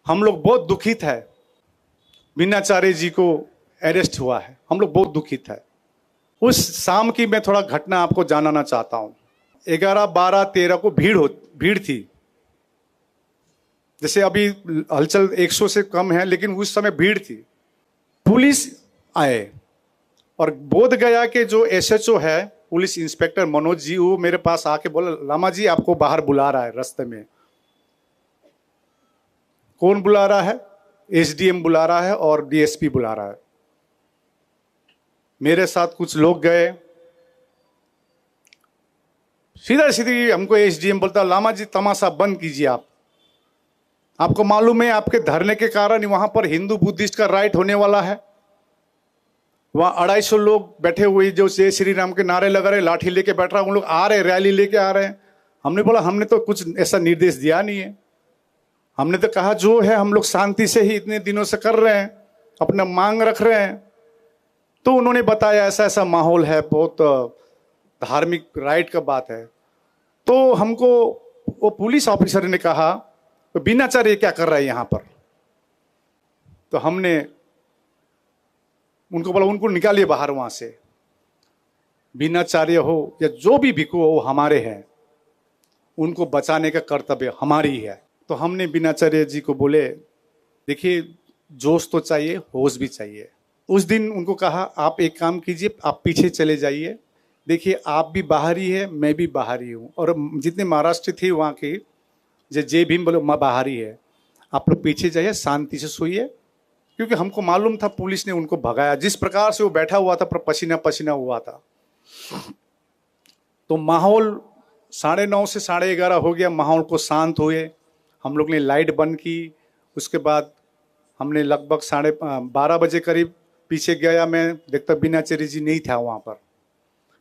हम लोग बहुत दुखित है, बीनाचार्य जी को अरेस्ट हुआ है, हम लोग बहुत दुखित है। उस शाम की मैं थोड़ा घटना आपको जानना चाहता हूँ। 11, 12, 13 को भीड़ थी। जैसे अभी हलचल 100 से कम है, लेकिन उस समय भीड़ थी। पुलिस आए और बोध गया के जो एसएचओ है, पुलिस इंस्पेक्टर मनोज जी, वो मेरे पास आके बोला, लामा जी आपको बाहर बुला रहा है रास्ते में। कौन बुला रहा है? एसडीएम बुला रहा है और डीएसपी बुला रहा है। मेरे साथ कुछ लोग गए, सीधा सीधी हमको एसडीएम बोलता, लामा जी तमाशा बंद कीजिए आप। आपको मालूम है आपके धरने के कारण वहां पर हिंदू बुद्धिस्ट का राइट होने वाला है। वहां 250 लोग बैठे हुए जो जय श्री राम के नारे लगा रहे, लाठी लेके बैठ रहा, उन लोग आ रहे, रैली लेके आ रहे हैं। हमने बोला हमने तो कुछ ऐसा निर्देश दिया नहीं है, हमने तो कहा जो है हम लोग शांति से ही इतने दिनों से कर रहे हैं, अपना मांग रख रहे हैं। तो उन्होंने बताया ऐसा ऐसा माहौल है, बहुत धार्मिक राइट का बात है। तो हमको वो पुलिस ऑफिसर ने कहा तो बीनाचार्य क्या कर रहा है यहाँ पर? तो हमने उनको बोला उनको निकालिए बाहर वहां से। बीनाचार्य हो या जो भी भिक्षु हो, वो हमारे हैं, उनको बचाने का कर्तव्य हमारी है। तो हमने बीनाचार्य जी को बोले, देखिए जोश तो चाहिए, होश भी चाहिए। उस दिन उनको कहा आप एक काम कीजिए, आप पीछे चले जाइए, देखिए आप भी बाहरी है, मैं भी बाहरी हूँ, और जितने महाराष्ट्र थे वहाँ के जय भीम बोले बाहरी है, आप लोग पीछे जाइए, शांति से सोइए। क्योंकि हमको मालूम था पुलिस ने उनको भगाया, जिस प्रकार से वो बैठा हुआ था, पसीना पसीना हुआ था। तो माहौल 9:30 से 11:30 हो गया, माहौल को शांत हुए। हम लोग ने लाइट बंद की। उसके बाद हमने लगभग 12:30 बजे करीब पीछे गया, मैं देखता बीनाचार्य जी नहीं था वहाँ पर।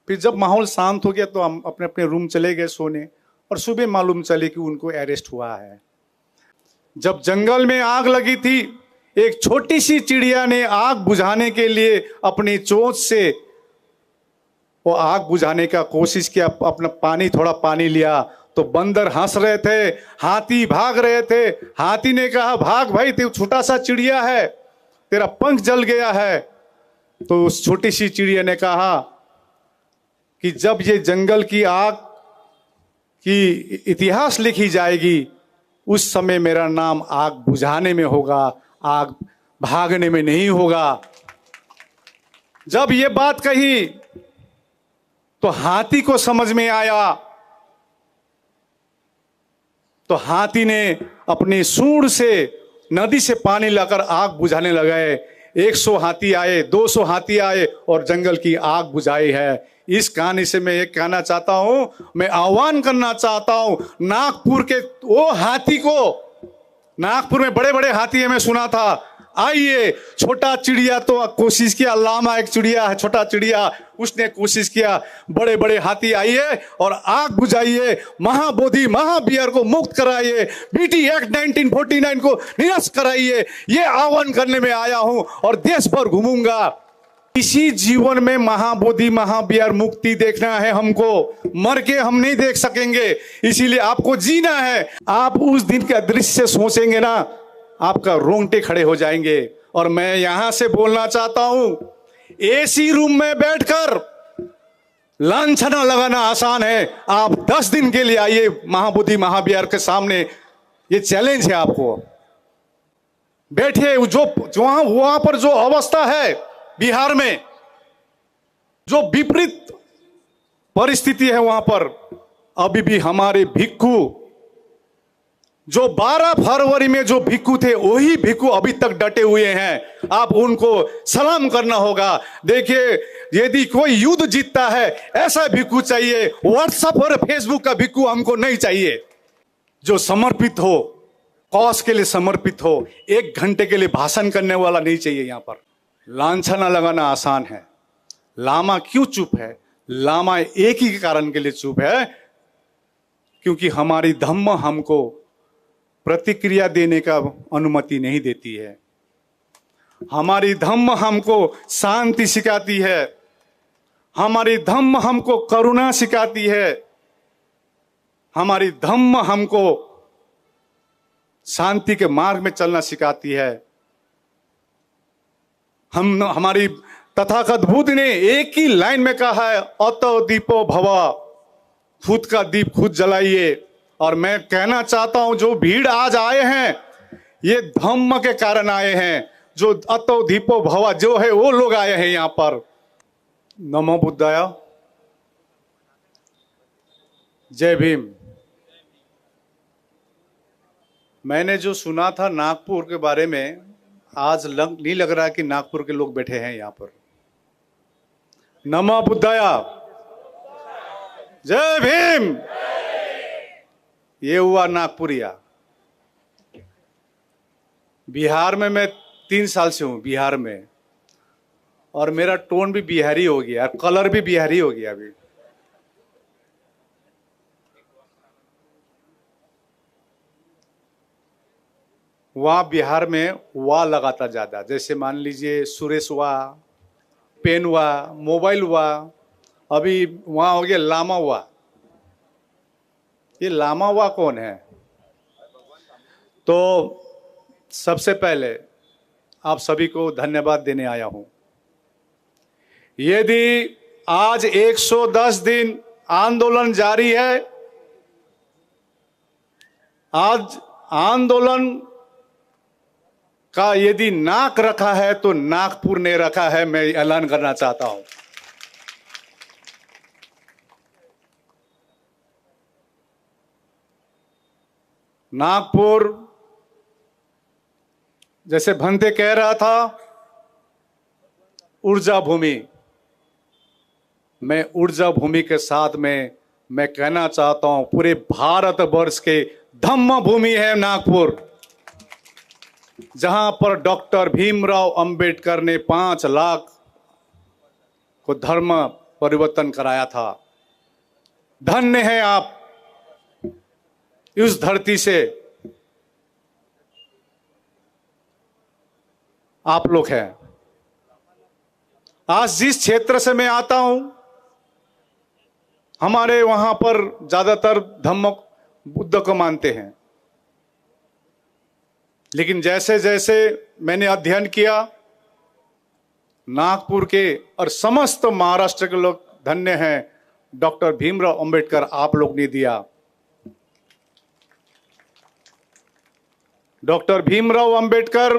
फिर जब माहौल शांत हो गया तो हम अपने अपने रूम चले गए सोने, और सुबह मालूम चले कि उनको अरेस्ट हुआ है। जब जंगल में आग लगी थी, एक छोटी सी चिड़िया ने आग बुझाने के लिए अपनी चोंच से वो आग बुझाने का कोशिश किया, अपना थोड़ा पानी लिया, तो बंदर हंस रहे थे, हाथी भाग रहे थे। हाथी ने कहा भाग भाई, तू छोटा सा चिड़िया है, तेरा पंख जल गया है। तो उस छोटी सी चिड़िया ने कहा कि जब ये जंगल की आग की इतिहास लिखी जाएगी, उस समय मेरा नाम आग बुझाने में होगा, आग भागने में नहीं होगा। जब ये बात कही तो हाथी को समझ में आया, तो हाथी ने अपनी सूंड से नदी से पानी लाकर आग बुझाने लगे। 100 हाथी आए, 200 हाथी आए और जंगल की आग बुझाई है। इस कहानी से मैं ये कहना चाहता हूं, मैं आह्वान करना चाहता हूं नागपुर के वो हाथी को। नागपुर में बड़े बड़े हाथी है, मैं सुना था। आइए, छोटा चिड़िया तो कोशिश किया, लामा एक चिड़िया है, छोटा चिड़िया, उसने कोशिश किया। बड़े बड़े हाथी आइए और आग बुझाइए, महाबोधि महाबिहार को मुक्त कराइए, बीटी एक्ट 1949 को निरस्त कराइए। ये आह्वान करने में आया हूं और देश भर घूमूंगा। इसी जीवन में महाबोधि महाबिहार मुक्ति देखना है हमको, मर के हम नहीं देख सकेंगे, इसीलिए आपको जीना है। आप उस दिन का दृश्य सोचेंगे ना, आपका रोंगटे खड़े हो जाएंगे। और मैं यहां से बोलना चाहता हूं, एसी रूम में बैठकर लांछना लगाना आसान है, आप 10 दिन के लिए आइए महाबोधि महाबिहार के सामने, ये चैलेंज है आपको। बैठिए, जो वहां पर जो अवस्था है बिहार में, जो विपरीत परिस्थिति है वहां पर, अभी भी हमारे भिक्षु जो 12 फरवरी में जो भिक्षु थे, वही भिक्षु अभी तक डटे हुए हैं। आप उनको सलाम करना होगा। देखिए, यदि कोई युद्ध जीतता है, ऐसा भिक्षु चाहिए। व्हाट्सएप और फेसबुक का भिक्षु हमको नहीं चाहिए, जो समर्पित हो, कॉज के लिए समर्पित हो। 1 घंटे के लिए भाषण करने वाला नहीं चाहिए। यहां पर लांछना लगाना आसान है। लामा क्यों चुप है? लामा एक ही कारण के लिए चुप है, क्योंकि हमारी धम्म हमको प्रतिक्रिया देने का अनुमति नहीं देती है। हमारी धम्म हमको शांति सिखाती है, हमारी धम्म हमको करुणा सिखाती है, हमारी धम्म हमको शांति के मार्ग में चलना सिखाती है। हमारी तथागत बुद्ध ने एक ही लाइन में कहा है, अतो दीपो भवा, खुद का दीप खुद जलाइए। और मैं कहना चाहता हूं, जो भीड़ आज आए हैं ये धम्म के कारण आए हैं। जो अतो दीपो भवा जो है वो लोग आए हैं यहां पर। नमो बुद्धाय, जय भीम। मैंने जो सुना था नागपुर के बारे में, आज नहीं लग रहा कि नागपुर के लोग बैठे हैं यहां पर। नमो बुद्धाय, जय भीम। ये हुआ नागपुरिया। बिहार में मैं 3 साल से हूं, बिहार में, और मेरा टोन भी बिहारी हो गया, कलर भी बिहारी हो गया अभी। वहां बिहार में वाह लगाता ज्यादा, जैसे मान लीजिए सुरेश वाह, पेन वाह, मोबाइल वाह। अभी वहां हो गया लामा वाह। ये लामा वाह कौन है? तो सबसे पहले आप सभी को धन्यवाद देने आया हूं। यदि आज 110 दिन आंदोलन जारी है, आज आंदोलन का यदि नाक रखा है तो नागपुर ने रखा है, मैं ऐलान करना चाहता हूं। नागपुर, जैसे भंते कह रहा था, ऊर्जा भूमि। मैं ऊर्जा भूमि के साथ में मैं कहना चाहता हूं, पूरे भारतवर्ष के धम्म भूमि है नागपुर, जहां पर डॉक्टर भीमराव अंबेडकर ने 5 लाख को धर्म परिवर्तन कराया था। धन्य है आप, इस धरती से आप लोग हैं। आज जिस क्षेत्र से मैं आता हूं, हमारे वहां पर ज्यादातर धम्म बुद्ध को मानते हैं। लेकिन जैसे जैसे मैंने अध्ययन किया, नागपुर के और समस्त महाराष्ट्र के लोग धन्य हैं, डॉक्टर भीमराव अंबेडकर आप लोग ने दिया। डॉक्टर भीमराव अंबेडकर,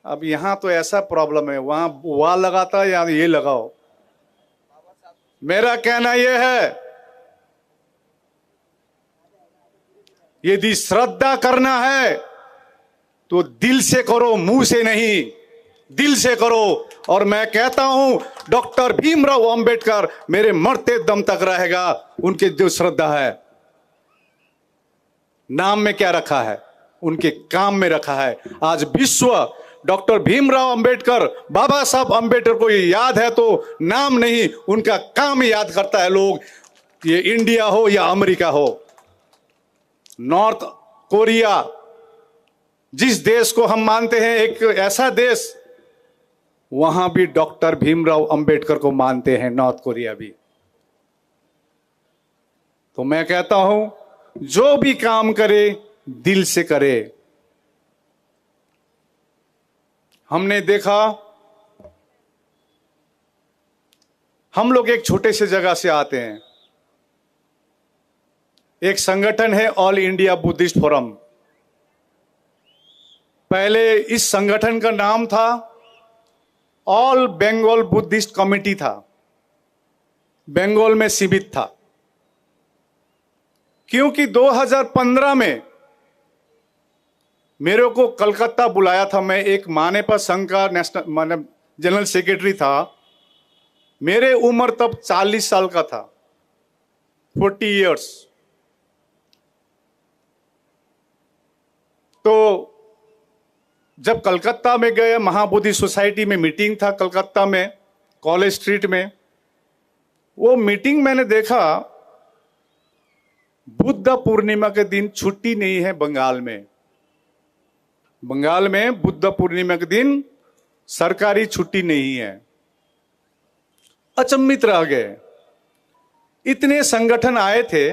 अब यहां तो ऐसा प्रॉब्लम है, वहां वाह लगाता है या ये लगाओ। मेरा कहना यह है, यदि श्रद्धा करना है तो दिल से करो, मुंह से नहीं, दिल से करो। और मैं कहता हूं, डॉक्टर भीमराव अंबेडकर मेरे मरते दम तक रहेगा। उनके जो श्रद्धा है, नाम में क्या रखा है, उनके काम में रखा है। आज विश्व डॉक्टर भीमराव अंबेडकर, बाबा साहब अंबेडकर को ये याद है तो नाम नहीं, उनका काम याद करता है लोग। ये इंडिया हो या अमेरिका हो, नॉर्थ कोरिया, जिस देश को हम मानते हैं एक ऐसा देश, वहां भी डॉक्टर भीमराव अंबेडकर को मानते हैं, नॉर्थ कोरिया भी। तो मैं कहता हूं, जो भी काम करे दिल से करे। हमने देखा, हम लोग एक छोटे से जगह से आते हैं। एक संगठन है ऑल इंडिया बुद्धिस्ट फोरम। पहले इस संगठन का नाम था ऑल बंगाल बुद्धिस्ट कमिटी था, बंगाल में सीमित था। क्योंकि 2015 में मेरे को कलकत्ता बुलाया था, मैं एक मानेपा संघ का नेशनल जनरल सेक्रेटरी था। मेरे उम्र तब 40 साल का था, 40 इयर्स। तो जब कलकत्ता में गए, महाबोधि सोसाइटी में मीटिंग था कलकत्ता में, कॉलेज स्ट्रीट में। वो मीटिंग मैंने देखा, बुद्ध पूर्णिमा के दिन छुट्टी नहीं है बंगाल में। बंगाल में बुद्ध पूर्णिमा के दिन सरकारी छुट्टी नहीं है। अचंभित रह गए। इतने संगठन आए थे,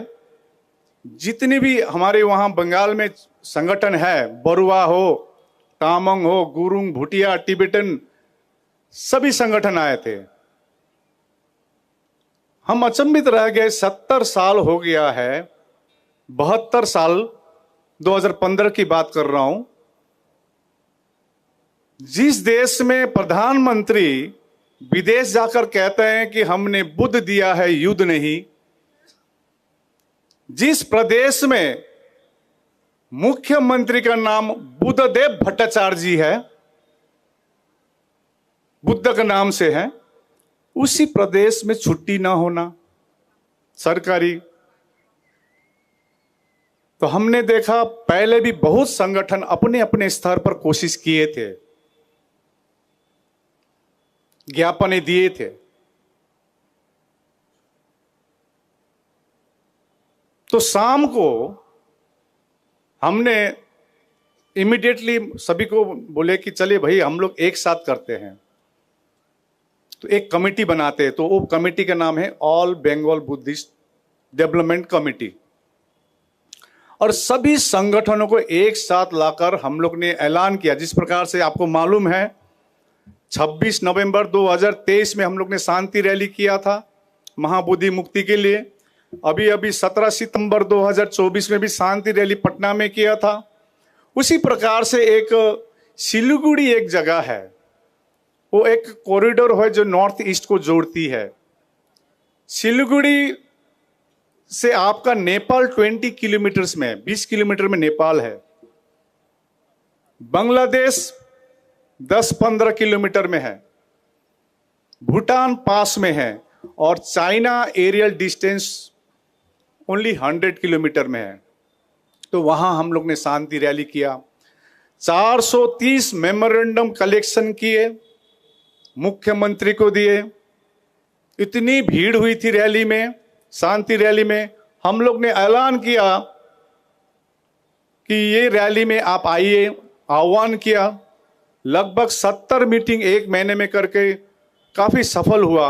जितनी भी हमारे वहां बंगाल में संगठन है, बरुआ हो, तामांग हो, गुरुंग, भूटिया, टिबेटन, सभी संगठन आए थे। हम अचंभित रह गए, 70 साल हो गया है, 72 साल, 2015 की बात कर रहा हूं, जिस देश में प्रधानमंत्री विदेश जाकर कहते हैं कि हमने बुद्ध दिया है, युद्ध नहीं, जिस प्रदेश में मुख्यमंत्री का नाम बुद्धदेव भट्टाचार्य जी है, बुद्ध के नाम से है, उसी प्रदेश में छुट्टी ना होना सरकारी। तो हमने देखा पहले भी बहुत संगठन अपने अपने स्तर पर कोशिश किए थे, ज्ञापन दिए थे। तो शाम को हमने इमीडिएटली सभी को बोले कि चलिए भाई हम लोग एक साथ करते हैं। तो एक कमेटी बनाते हैं, तो वो कमेटी का नाम है all Bengal Buddhist development committee. और सभी संगठनों को एक साथ लाकर हम लोग ने ऐलान किया, जिस प्रकार से आपको मालूम है 26 नवंबर 2023 में हम लोग ने शांति रैली किया था महाबोधि मुक्ति के लिए। अभी अभी 17 सितंबर 2024 में भी शांति रैली पटना में किया था। उसी प्रकार से एक सिलीगुड़ी एक जगह है, वो एक कॉरिडोर है जो नॉर्थ ईस्ट को जोड़ती है। सिलीगुड़ी से आपका नेपाल 20 किलोमीटर में, 20 किलोमीटर में नेपाल है। बांग्लादेश 10-15 किलोमीटर में है, भूटान पास में है, और China aerial distance only 100 kilometre में है। तो वहां हम लोग ने शांति रैली किया, 430 मेमोरेंडम कलेक्शन किए, मुख्यमंत्री को दिए। इतनी भीड़ हुई थी रैली में, शांति रैली में। हम लोग ने ऐलान किया कि ये रैली में आप आइए, आह्वान किया। लगभग 70 मीटिंग एक महीने में करके काफी सफल हुआ,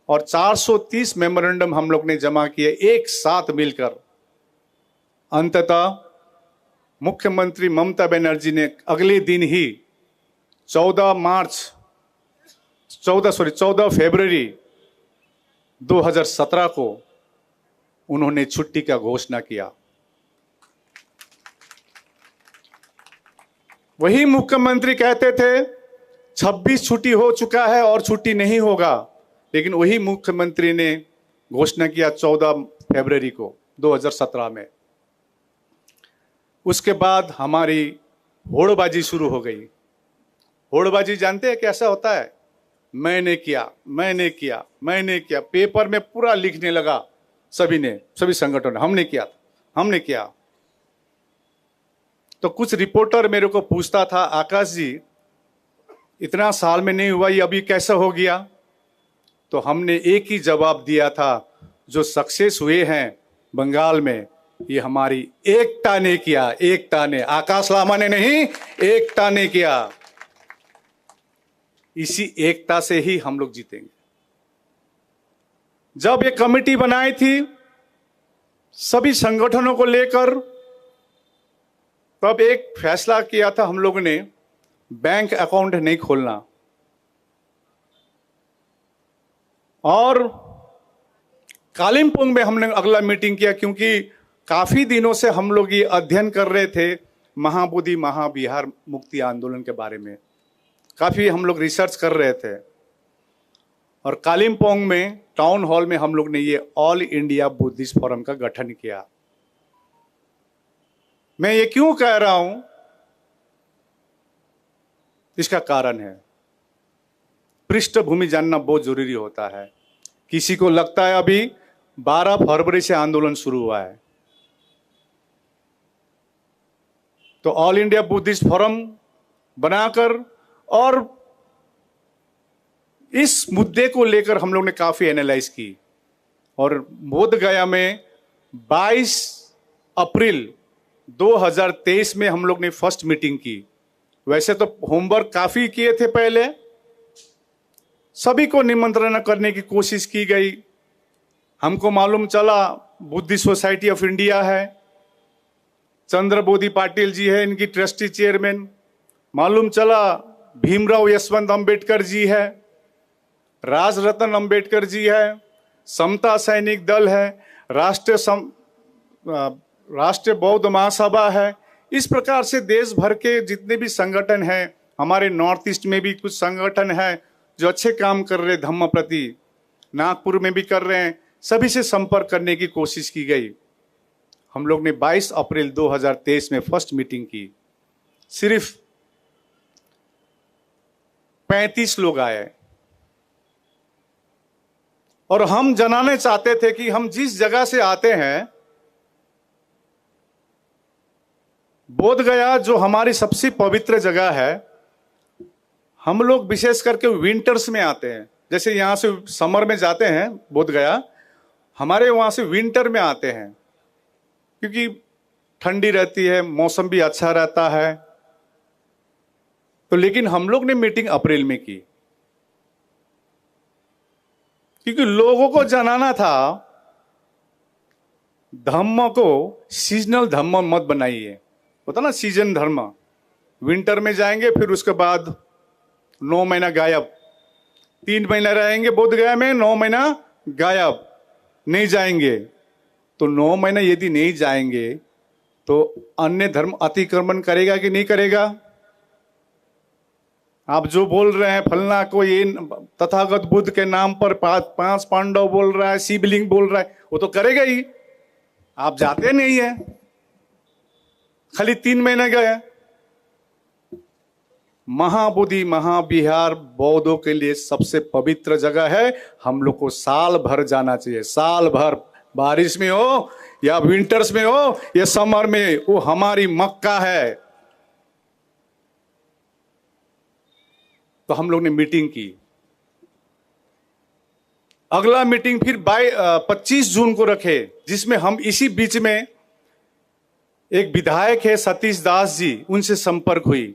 और 430 मेमोरेंडम हम लोग ने जमा किए एक साथ मिलकर। अंततः मुख्यमंत्री ममता बनर्जी ने अगले दिन ही 14 फरवरी 2017 को उन्होंने छुट्टी का घोषणा किया। वही मुख्यमंत्री कहते थे 26 छुट्टी हो चुका है और छुट्टी नहीं होगा, लेकिन वही मुख्यमंत्री ने घोषणा किया 14 फरवरी को 2017 में। उसके बाद हमारी होड़बाजी शुरू हो गई। होड़बाजी जानते हैं कैसा होता है? मैंने किया, मैंने किया, मैंने किया, पेपर में पूरा लिखने लगा सभी ने, सभी संगठन, हमने किया था, हमने किया। तो कुछ रिपोर्टर मेरे को पूछता था, आकाश जी इतना साल में नहीं हुआ, ये अभी कैसा हो गया? तो हमने एक ही जवाब दिया था, जो सक्सेस हुए हैं बंगाल में, ये हमारी एकता ने किया, एकता ने, आकाश लामा ने नहीं, एकता ने किया। इसी एकता से ही हम लोग जीतेंगे। जब एक कमेटी बनाई थी सभी संगठनों को लेकर, तब एक फैसला किया था हम लोगों ने, बैंक अकाउंट नहीं खोलना। और कालिम्पोंग में हमने अगला मीटिंग किया, क्योंकि काफी दिनों से हम लोग ये अध्ययन कर रहे थे महाबोधि महाविहार मुक्ति आंदोलन के बारे में, काफी हम लोग रिसर्च कर रहे थे। और कालिम्पोंग में टाउन हॉल में हम लोग ने ये ऑल इंडिया बुद्धिस्ट फोरम का गठन किया। मैं ये क्यों कह रहा हूं, इसका कारण है, पृष्ठभूमि जानना बहुत जरूरी होता है। किसी को लगता है अभी 12 फरवरी से आंदोलन शुरू हुआ है। तो ऑल इंडिया बुद्धिस्ट फोरम बनाकर और इस मुद्दे को लेकर हम लोग ने काफी एनालाइज की, और बोध गया में 22 अप्रैल 2023 में हम लोग ने फर्स्ट मीटिंग की। वैसे तो होमवर्क काफी किए थे पहले, सभी को निमंत्रण करने की कोशिश की गई। हमको मालूम चला बुद्धिस्ट सोसाइटी ऑफ इंडिया है, चंद्रबोधि पाटिल जी है इनकी ट्रस्टी चेयरमैन, मालूम चला भीमराव यशवंत अंबेडकर जी है, राजरत्न अंबेडकर जी है, समता सैनिक दल है, राष्ट्रीय बौद्ध महासभा है। इस प्रकार से देश भर के जितने भी संगठन हैं, हमारे नॉर्थ ईस्ट में भी कुछ संगठन हैं जो अच्छे काम कर रहे धम्म प्रति, नागपुर में भी कर रहे हैं, सभी से संपर्क करने की कोशिश की गई। हम लोग ने 22 अप्रैल 2023 में फर्स्ट मीटिंग की, सिर्फ 35 लोग आए और हम जनाने चाहते थे कि हम जिस जगह से आते हैं, बोध गया जो हमारी सबसे पवित्र जगह है, हम लोग विशेष करके विंटर्स में आते हैं। जैसे यहां से समर में जाते हैं बोध गया, हमारे वहां से विंटर में आते हैं क्योंकि ठंडी रहती है, मौसम भी अच्छा रहता है। तो लेकिन हम लोग ने मीटिंग अप्रैल में की क्योंकि लोगों को जनाना था धम्म को सीजनल धम्म मत बनाइए। होता ना सीजन धर्म, विंटर में जाएंगे फिर उसके बाद 9 महीना गायब, 3 महीना रहेंगे बोध गया में, 9 महीना गायब, नहीं जाएंगे। तो 9 महीना यदि नहीं जाएंगे तो अन्य धर्म अतिक्रमण करेगा कि नहीं करेगा? आप जो बोल रहे हैं फलना को ये तथागत बुद्ध के नाम पर 5 पांडव बोल रहा है, शिवलिंग बोल रहा है, वो तो करेगा ही। आप जाते नहीं है, खाली 3 महीने गए। महाबोधि महाविहार बौद्धों के लिए सबसे पवित्र जगह है। हम लोग को साल भर जाना चाहिए, साल भर, बारिश में हो या विंटर्स में हो या समर में, वो हमारी मक्का है। तो हम लोग ने मीटिंग की। अगला मीटिंग फिर 25 जून को रखे, जिसमें हम इसी बीच में एक विधायक है सतीश दास जी, उनसे संपर्क हुई।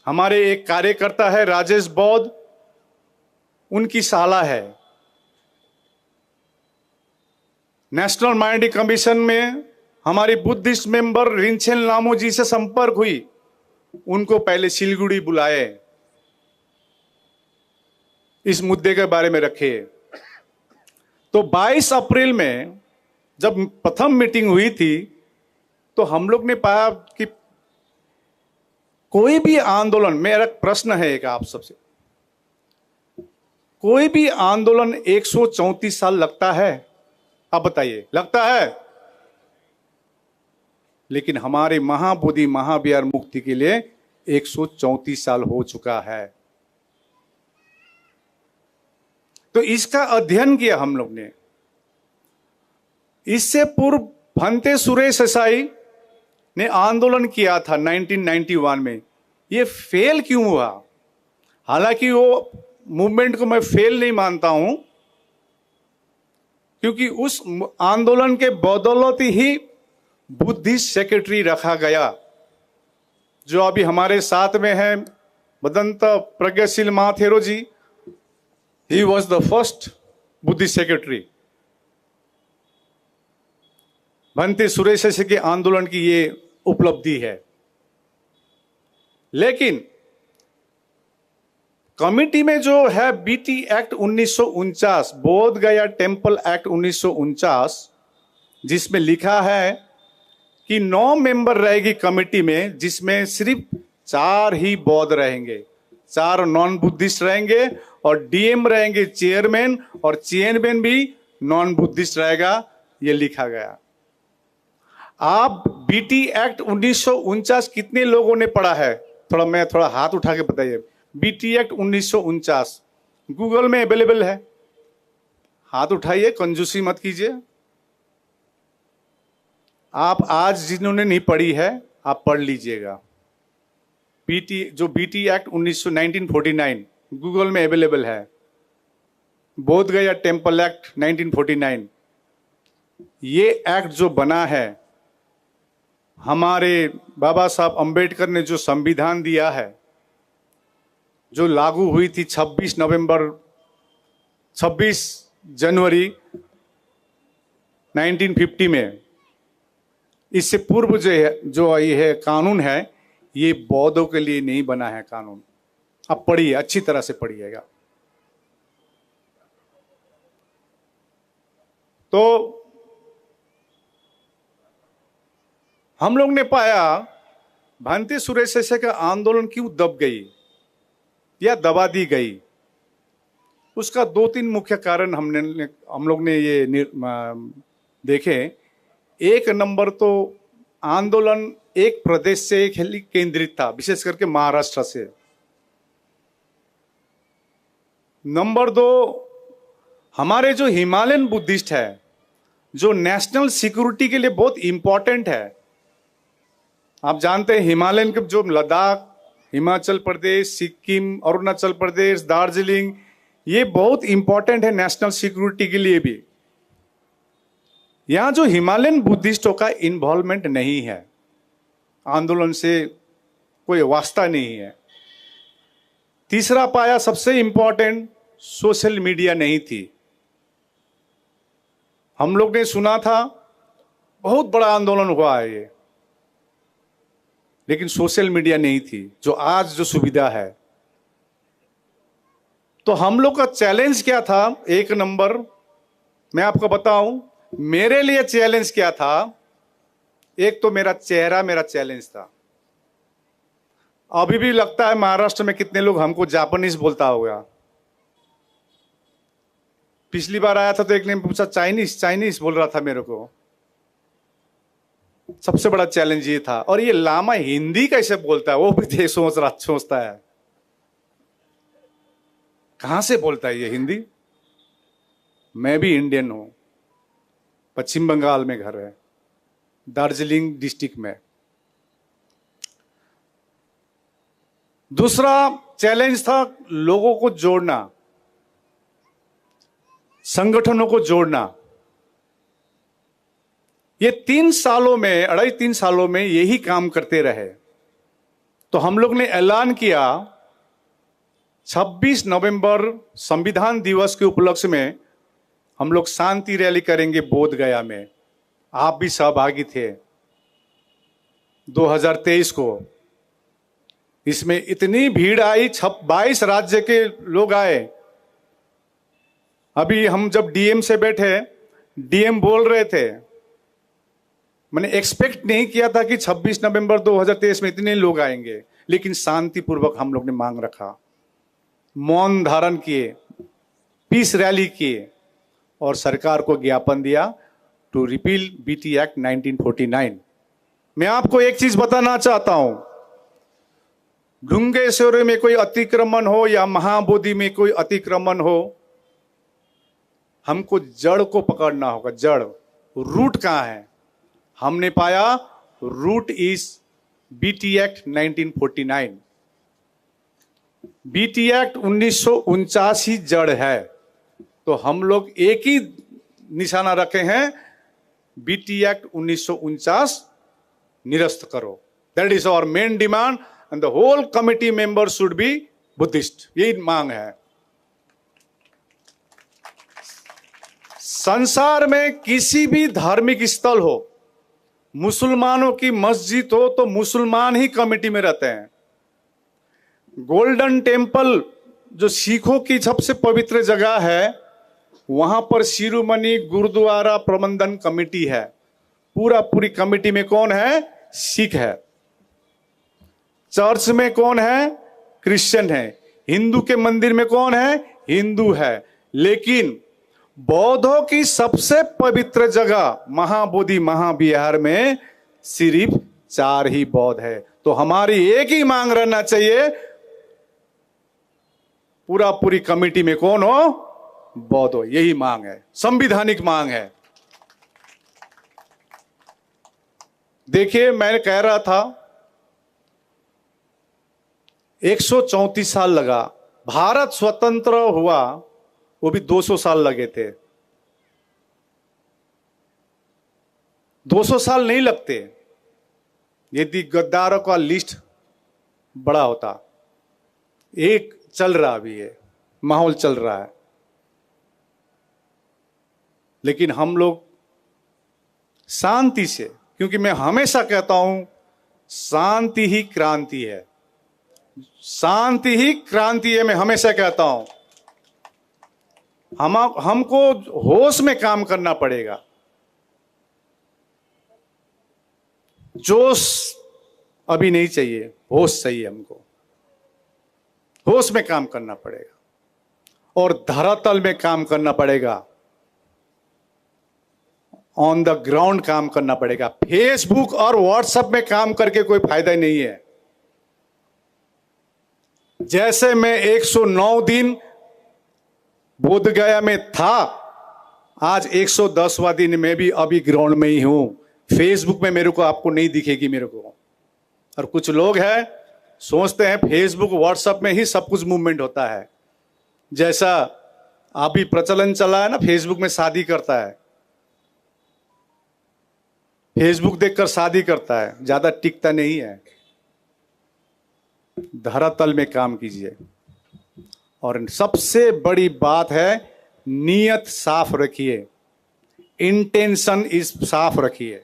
हमारे एक कार्यकर्ता है राजेश बौद्ध, उनकी साला है। नेशनल माइनॉरिटी कमीशन में हमारी बुद्धिस्ट मेंबर रिंचेन लामो जी से संपर्क हुई, उनको पहले सिलीगुड़ी बुलाए, इस मुद्दे के बारे में रखे। तो 22 अप्रैल में जब प्रथम मीटिंग हुई थी तो हम लोग ने पाया कि कोई भी आंदोलन, मेरा प्रश्न है एक आप सबसे, कोई भी आंदोलन 134 साल लगता है? आप बताइए, लगता है? लेकिन हमारे महाबोधि महाविहार मुक्ति के लिए 134 साल हो चुका है। तो इसका अध्ययन किया हम लोग ने। इससे पूर्व भंते सुरेश देसाई ने आंदोलन किया था 1991 में। ये फेल क्यों हुआ? हालांकि वो मूवमेंट को मैं फेल नहीं मानता हूं, क्योंकि उस आंदोलन के बदौलत ही बुद्धिस्ट सेक्रेटरी रखा गया, जो अभी हमारे साथ में है, Bhadant Pragyasheel Mahathero ji. He was the first Buddhist secretary. Bhante Suresh के आंदोलन की ये उपलब्धि है। लेकिन कमिटी में जो है बीटी एक्ट 1949, बोध गया टेम्पल एक्ट 1949, जिसमें लिखा है कि 9 मेंबर रहेगी कमिटी में, जिसमें सिर्फ 4 ही बौद्ध रहेंगे, 4 नॉन बुद्धिस्ट रहेंगे और डीएम रहेंगे चेयरमैन, और चेयरमैन भी नॉन बुद्धिस्ट रहेगा, ये लिखा गया। आप बीटी एक्ट 1949 कितने लोगों ने पढ़ा है? थोड़ा हाथ उठा के बताइए। बीटी एक्ट 1949 गूगल में अवेलेबल है, हाथ उठाइए, कंजूसी मत कीजिए। आप आज जिन्होंने नहीं पढ़ी है आप पढ़ लीजिएगा। बीटी एक्ट 1949 गूगल में अवेलेबल है। बोध गया टेम्पल एक्ट 1949, ये एक्ट जो बना है, हमारे बाबा साहब अंबेडकर ने जो संविधान दिया है, जो लागू हुई थी 26 जनवरी 1950 में। इससे पूर्व जो ये है कानून है, ये बौद्धों के लिए नहीं बना है कानून। अब पढ़िए, अच्छी तरह से पढ़िएगा। तो हम लोग ने पाया भांति सुरेश का आंदोलन क्यों दब गई या दबा दी गई। उसका 2-3 मुख्य कारण हम लोग ने ये देखे। एक नंबर तो आंदोलन एक प्रदेश से केंद्रित था, विशेष करके महाराष्ट्र से। नंबर 2, हमारे जो हिमालयन बुद्धिस्ट है, जो नेशनल सिक्योरिटी के लिए बहुत इंपॉर्टेंट है। आप जानते हैं हिमालयन के जो लद्दाख, हिमाचल प्रदेश, सिक्किम, अरुणाचल प्रदेश, दार्जिलिंग, ये बहुत इंपॉर्टेंट है नेशनल सिक्योरिटी के लिए भी। यहां जो हिमालयन बुद्धिस्टों का इन्वॉल्वमेंट नहीं है, आंदोलन से कोई वास्ता नहीं है। तीसरा पाया सबसे इंपॉर्टेंट, सोशल मीडिया नहीं थी। हम लोग ने सुना था बहुत बड़ा आंदोलन हुआ है ये, लेकिन सोशल मीडिया नहीं थी, जो आज जो सुविधा है। तो हम लोग का चैलेंज क्या था? एक नंबर मैं आपको बताऊं, मेरे लिए चैलेंज क्या था? एक तो मेरा चेहरा मेरा चैलेंज था। अभी भी लगता है महाराष्ट्र में कितने लोग हमको जापानीज बोलता होगा। पिछली बार आया था तो एक ने पूछा चाइनीज चाइनीज बोल रहा था मेरे को। सबसे बड़ा चैलेंज ये था। और ये लामा हिंदी कैसे बोलता है वो भी सोचता है, कहां से बोलता है ये हिंदी। मैं भी इंडियन हूं, पश्चिम बंगाल में घर है, दार्जिलिंग डिस्ट्रिक्ट में। दूसरा चैलेंज था लोगों को जोड़ना, संगठनों को जोड़ना। ये 3 सालों में, 2.5-3 सालों में यही काम करते रहे। तो हम लोग ने ऐलान किया 26 नवंबर संविधान दिवस के उपलक्ष्य में हम लोग शांति रैली करेंगे बोध गया में। आप भी सहभागी थे 2023 को। इसमें इतनी भीड़ आई, 22 राज्य के लोग आए। अभी हम जब डीएम से बैठे, डीएम बोल रहे थे, मैंने एक्सपेक्ट नहीं किया था कि 26 नवंबर 2023 में इतने लोग आएंगे, लेकिन शांतिपूर्वक हम लोग ने मांग रखा, मौन धारण किए, पीस रैली किए और सरकार को ज्ञापन दिया टू रिपील बीटी एक्ट 1949। मैं आपको एक चीज बताना चाहता हूं, ढुंगेश्वरी में कोई अतिक्रमण हो या महाबोधि में कोई अतिक्रमण हो, हमको जड़ को पकड़ना होगा। जड़, रूट कहां है? हमने पाया root is BT act 1949। BT act 1949 ही जड़ है। तो हम लोग एक ही निशाना रखे हैं, बीटी एक्ट 1949 निरस्त करो। That is our main demand and the whole committee member should be Buddhist. यही मांग है। संसार में किसी भी धार्मिक स्थल हो, मुसलमानों की मस्जिद हो तो मुसलमान ही कमेटी में रहते हैं। गोल्डन टेम्पल जो सिखों की सबसे पवित्र जगह है, वहां पर शिरोमणि गुरुद्वारा प्रबंधन कमेटी है। पूरी कमेटी में कौन है? सिख है। चर्च में कौन है? क्रिश्चियन है। हिंदू के मंदिर में कौन है? हिंदू है। लेकिन बौद्धों की सबसे पवित्र जगह महाबोधि महाविहार में सिर्फ 4 ही बौद्ध है। तो हमारी एक ही मांग रहना चाहिए, पूरी कमेटी में कौन हो? बौद्ध हो। यही मांग है, संवैधानिक मांग है। देखिए, मैं कह रहा था 134 साल लगा। भारत स्वतंत्र हुआ वो भी 200 साल लगे थे। 200 साल नहीं लगते यदि गद्दारों का लिस्ट बड़ा होता। एक चल रहा अभी है, माहौल चल रहा है, लेकिन हम लोग शांति से, क्योंकि मैं हमेशा कहता हूं शांति ही क्रांति है, शांति ही क्रांति है। मैं हमेशा कहता हूं हमको होश में काम करना पड़ेगा। जोश अभी नहीं चाहिए, होश चाहिए। हमको होश में काम करना पड़ेगा और धरातल में काम करना पड़ेगा, ऑन द ग्राउंड काम करना पड़ेगा। फेसबुक और व्हाट्सएप में काम करके कोई फायदा नहीं है। जैसे मैं 109 दिन बोधगया में था, आज 110वां दिन में भी अभी ग्राउंड में ही हूं। फेसबुक में मेरे को आपको नहीं दिखेगी मेरे को। और कुछ लोग हैं सोचते हैं फेसबुक व्हाट्सएप में ही सब कुछ मूवमेंट होता है। जैसा अभी प्रचलन चला है ना, फेसबुक में शादी करता है, फेसबुक देखकर शादी करता है, ज्यादा टिकता नहीं है। धरातल में काम कीजिए। और सबसे बड़ी बात है नीयत साफ रखिए, इंटेंशन इस साफ रखिए।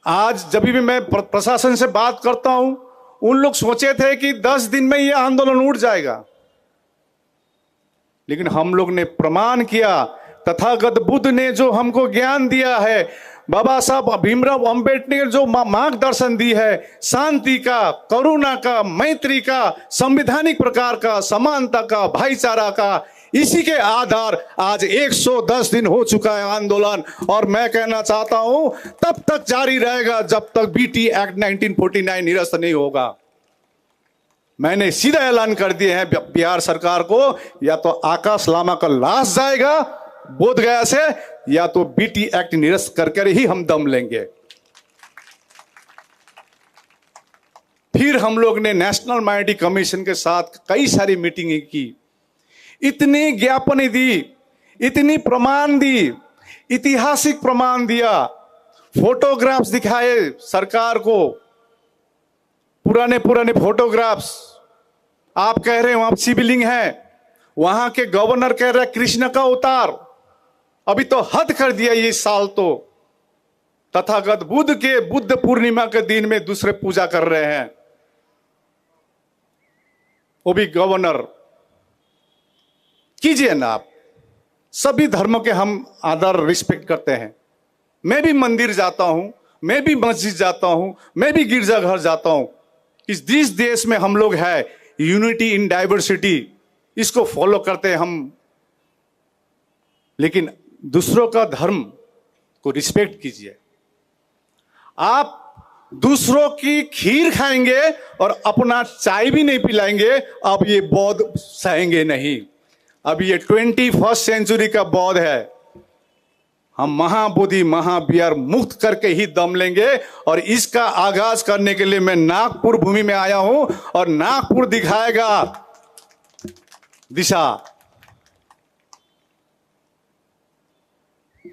आज जब भी मैं प्रशासन से बात करता हूं, उन लोग सोचे थे कि 10 दिन में यह आंदोलन उठ जाएगा, लेकिन हम लोग ने प्रमाण किया। तथागत बुद्ध ने जो हमको ज्ञान दिया है, बाबा साहब भीमराव अंबेडकर ने जो मार्गदर्शन दी है, शांति का, करुणा का, मैत्री का, संवैधानिक प्रकार का, समानता का, भाईचारा का, इसी के आधार आज 110 दिन हो चुका है आंदोलन। और मैं कहना चाहता हूं तब तक जारी रहेगा जब तक बीटी एक्ट 1949 निरस्त नहीं होगा। मैंने सीधा ऐलान कर दिए हैं बिहार सरकार को, या तो आकाश लामा का लाश जाएगा बोधगया से, या तो बीटी एक्ट निरस्त करके ही हम दम लेंगे। फिर हम लोग ने नेशनल माइनॉरिटी कमीशन के साथ कई सारी मीटिंगें की, इतनी ज्ञापन दी, इतनी प्रमाण दी, ऐतिहासिक प्रमाण दिया, फोटोग्राफ्स दिखाए सरकार को, पुराने पुराने फोटोग्राफ्स। आप कह रहे हैं वहां शिवलिंग है, वहां के गवर्नर कह रहे हैं कृष्ण का अवतार। अभी तो हद कर दिया ये साल तो। तथागत बुद्ध के बुद्ध पूर्णिमा के दिन में दूसरे पूजा कर रहे हैं, वो भी गवर्नर। कीजिए ना आप, सभी धर्मों के हम आदर रिस्पेक्ट करते हैं। मैं भी मंदिर जाता हूं, मैं भी मस्जिद जाता हूं, मैं भी गिरजाघर जाता हूं। जिस देश में हम लोग है यूनिटी इन डाइवर्सिटी, इसको फॉलो करते हैं हम। लेकिन दूसरों का धर्म को रिस्पेक्ट कीजिए। आप दूसरों की खीर खाएंगे और अपना चाय भी नहीं पिलाएंगे, अब ये बौद्ध सहेंगे नहीं। अब ये 21वीं सेंचुरी का बौद्ध है। हम महाबोधि महाविहार मुक्त करके ही दम लेंगे। और इसका आगाज करने के लिए मैं नागपुर भूमि में आया हूं, और नागपुर दिखाएगा दिशा।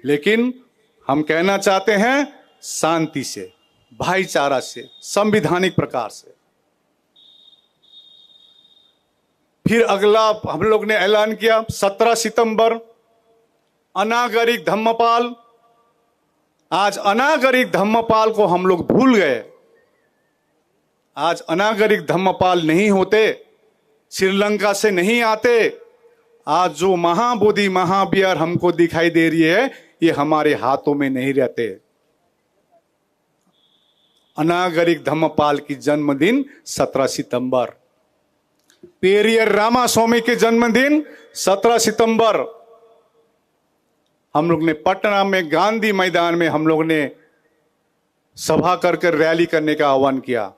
लेकिन हम कहना चाहते हैं शांति से, भाईचारा से, संवैधानिक प्रकार से। फिर अगला हम लोग ने ऐलान किया 17 सितंबर अनागरिक धम्मपाल। आज अनागरिक धम्मपाल को हम लोग भूल गए। आज अनागरिक धम्मपाल नहीं होते, श्रीलंका से नहीं आते। आज जो महाबोधि महाविहार हमको दिखाई दे रही है, ये हमारे हाथों में नहीं रहते। अनागरिक धम्मपाल की जन्मदिन 17 सितंबर, पेरियर रामास्वामी के जन्मदिन 17 सितंबर। हम लोग ने पटना में गांधी मैदान में हम लोग ने सभा करके रैली करने का आह्वान किया।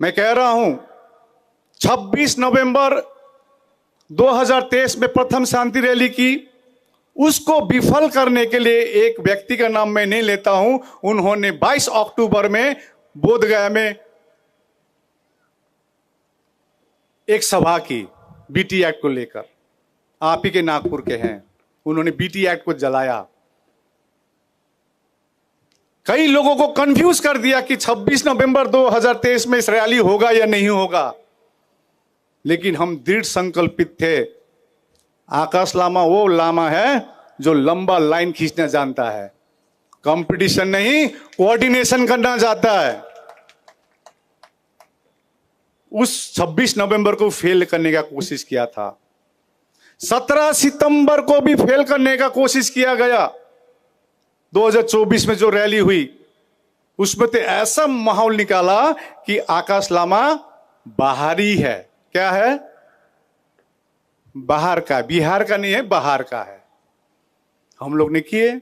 मैं कह रहा हूं 26 नवंबर 2023 में प्रथम शांति रैली की, उसको विफल करने के लिए एक व्यक्ति का नाम मैं नहीं लेता हूं, उन्होंने 22 अक्टूबर में बोधगया में एक सभा की बीटी एक्ट को लेकर। आप ही के नागपुर के हैं, उन्होंने बीटी एक्ट को जलाया। कई लोगों को कंफ्यूज कर दिया कि 26 नवंबर 2023 में इस रैली होगा या नहीं होगा। लेकिन हम दृढ़ संकल्पित थे आकाश लामा वो लामा है जो लंबा लाइन खींचना जानता है, कंपटीशन नहीं, कोऑर्डिनेशन करना चाहता है। उस 26 नवंबर को फेल करने का कोशिश किया था, 17 सितंबर को भी फेल करने का कोशिश किया गया। 2024 में जो रैली हुई उसमें तो ऐसा माहौल निकाला कि आकाश लामा बाहरी है। क्या है? बाहर का, बिहार का नहीं है, बाहर का है। हम लोग ने किए।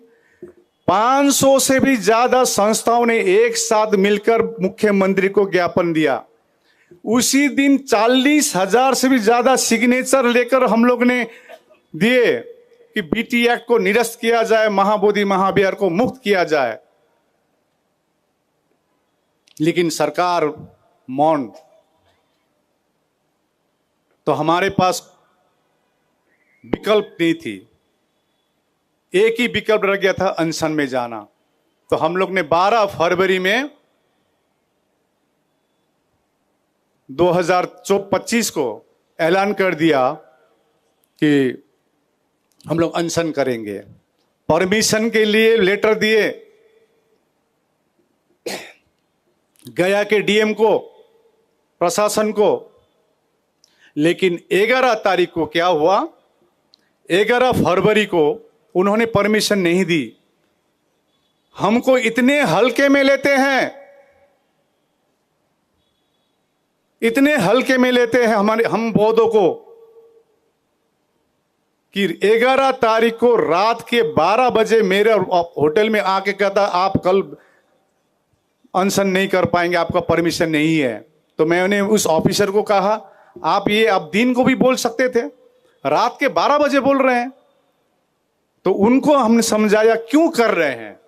500 से भी ज्यादा संस्थाओं ने एक साथ मिलकर मुख्यमंत्री को ज्ञापन दिया। उसी दिन 40,000 से भी ज्यादा सिग्नेचर लेकर हम लोग ने दिए कि बीटी एक्ट को निरस्त किया जाए, महाबोधि महाविहार को मुक्त किया जाए। लेकिन सरकार मौन। तो हमारे पास विकल्प नहीं थी, एक ही विकल्प रह गया था, अनशन में जाना। तो हम लोग ने 12 फरवरी में 2025 को ऐलान कर दिया कि हम लोग अनशन करेंगे। परमिशन के लिए लेटर दिए गया के डीएम को, प्रशासन को। लेकिन 11 तारीख को क्या हुआ? 11 फरवरी को उन्होंने परमिशन नहीं दी। हमको इतने हल्के में लेते हैं, इतने हल्के में लेते हैं हम बौद्धों को कि 11 तारीख को रात के 12 बजे मेरे होटल में आके कहता आप कल अनशन नहीं कर पाएंगे, आपका परमिशन नहीं है। तो मैंने उस ऑफिसर को कहा आप दिन को भी बोल सकते थे, रात के 12 बजे बोल रहे हैं। तो उनको हमने समझाया क्यों कर रहे हैं,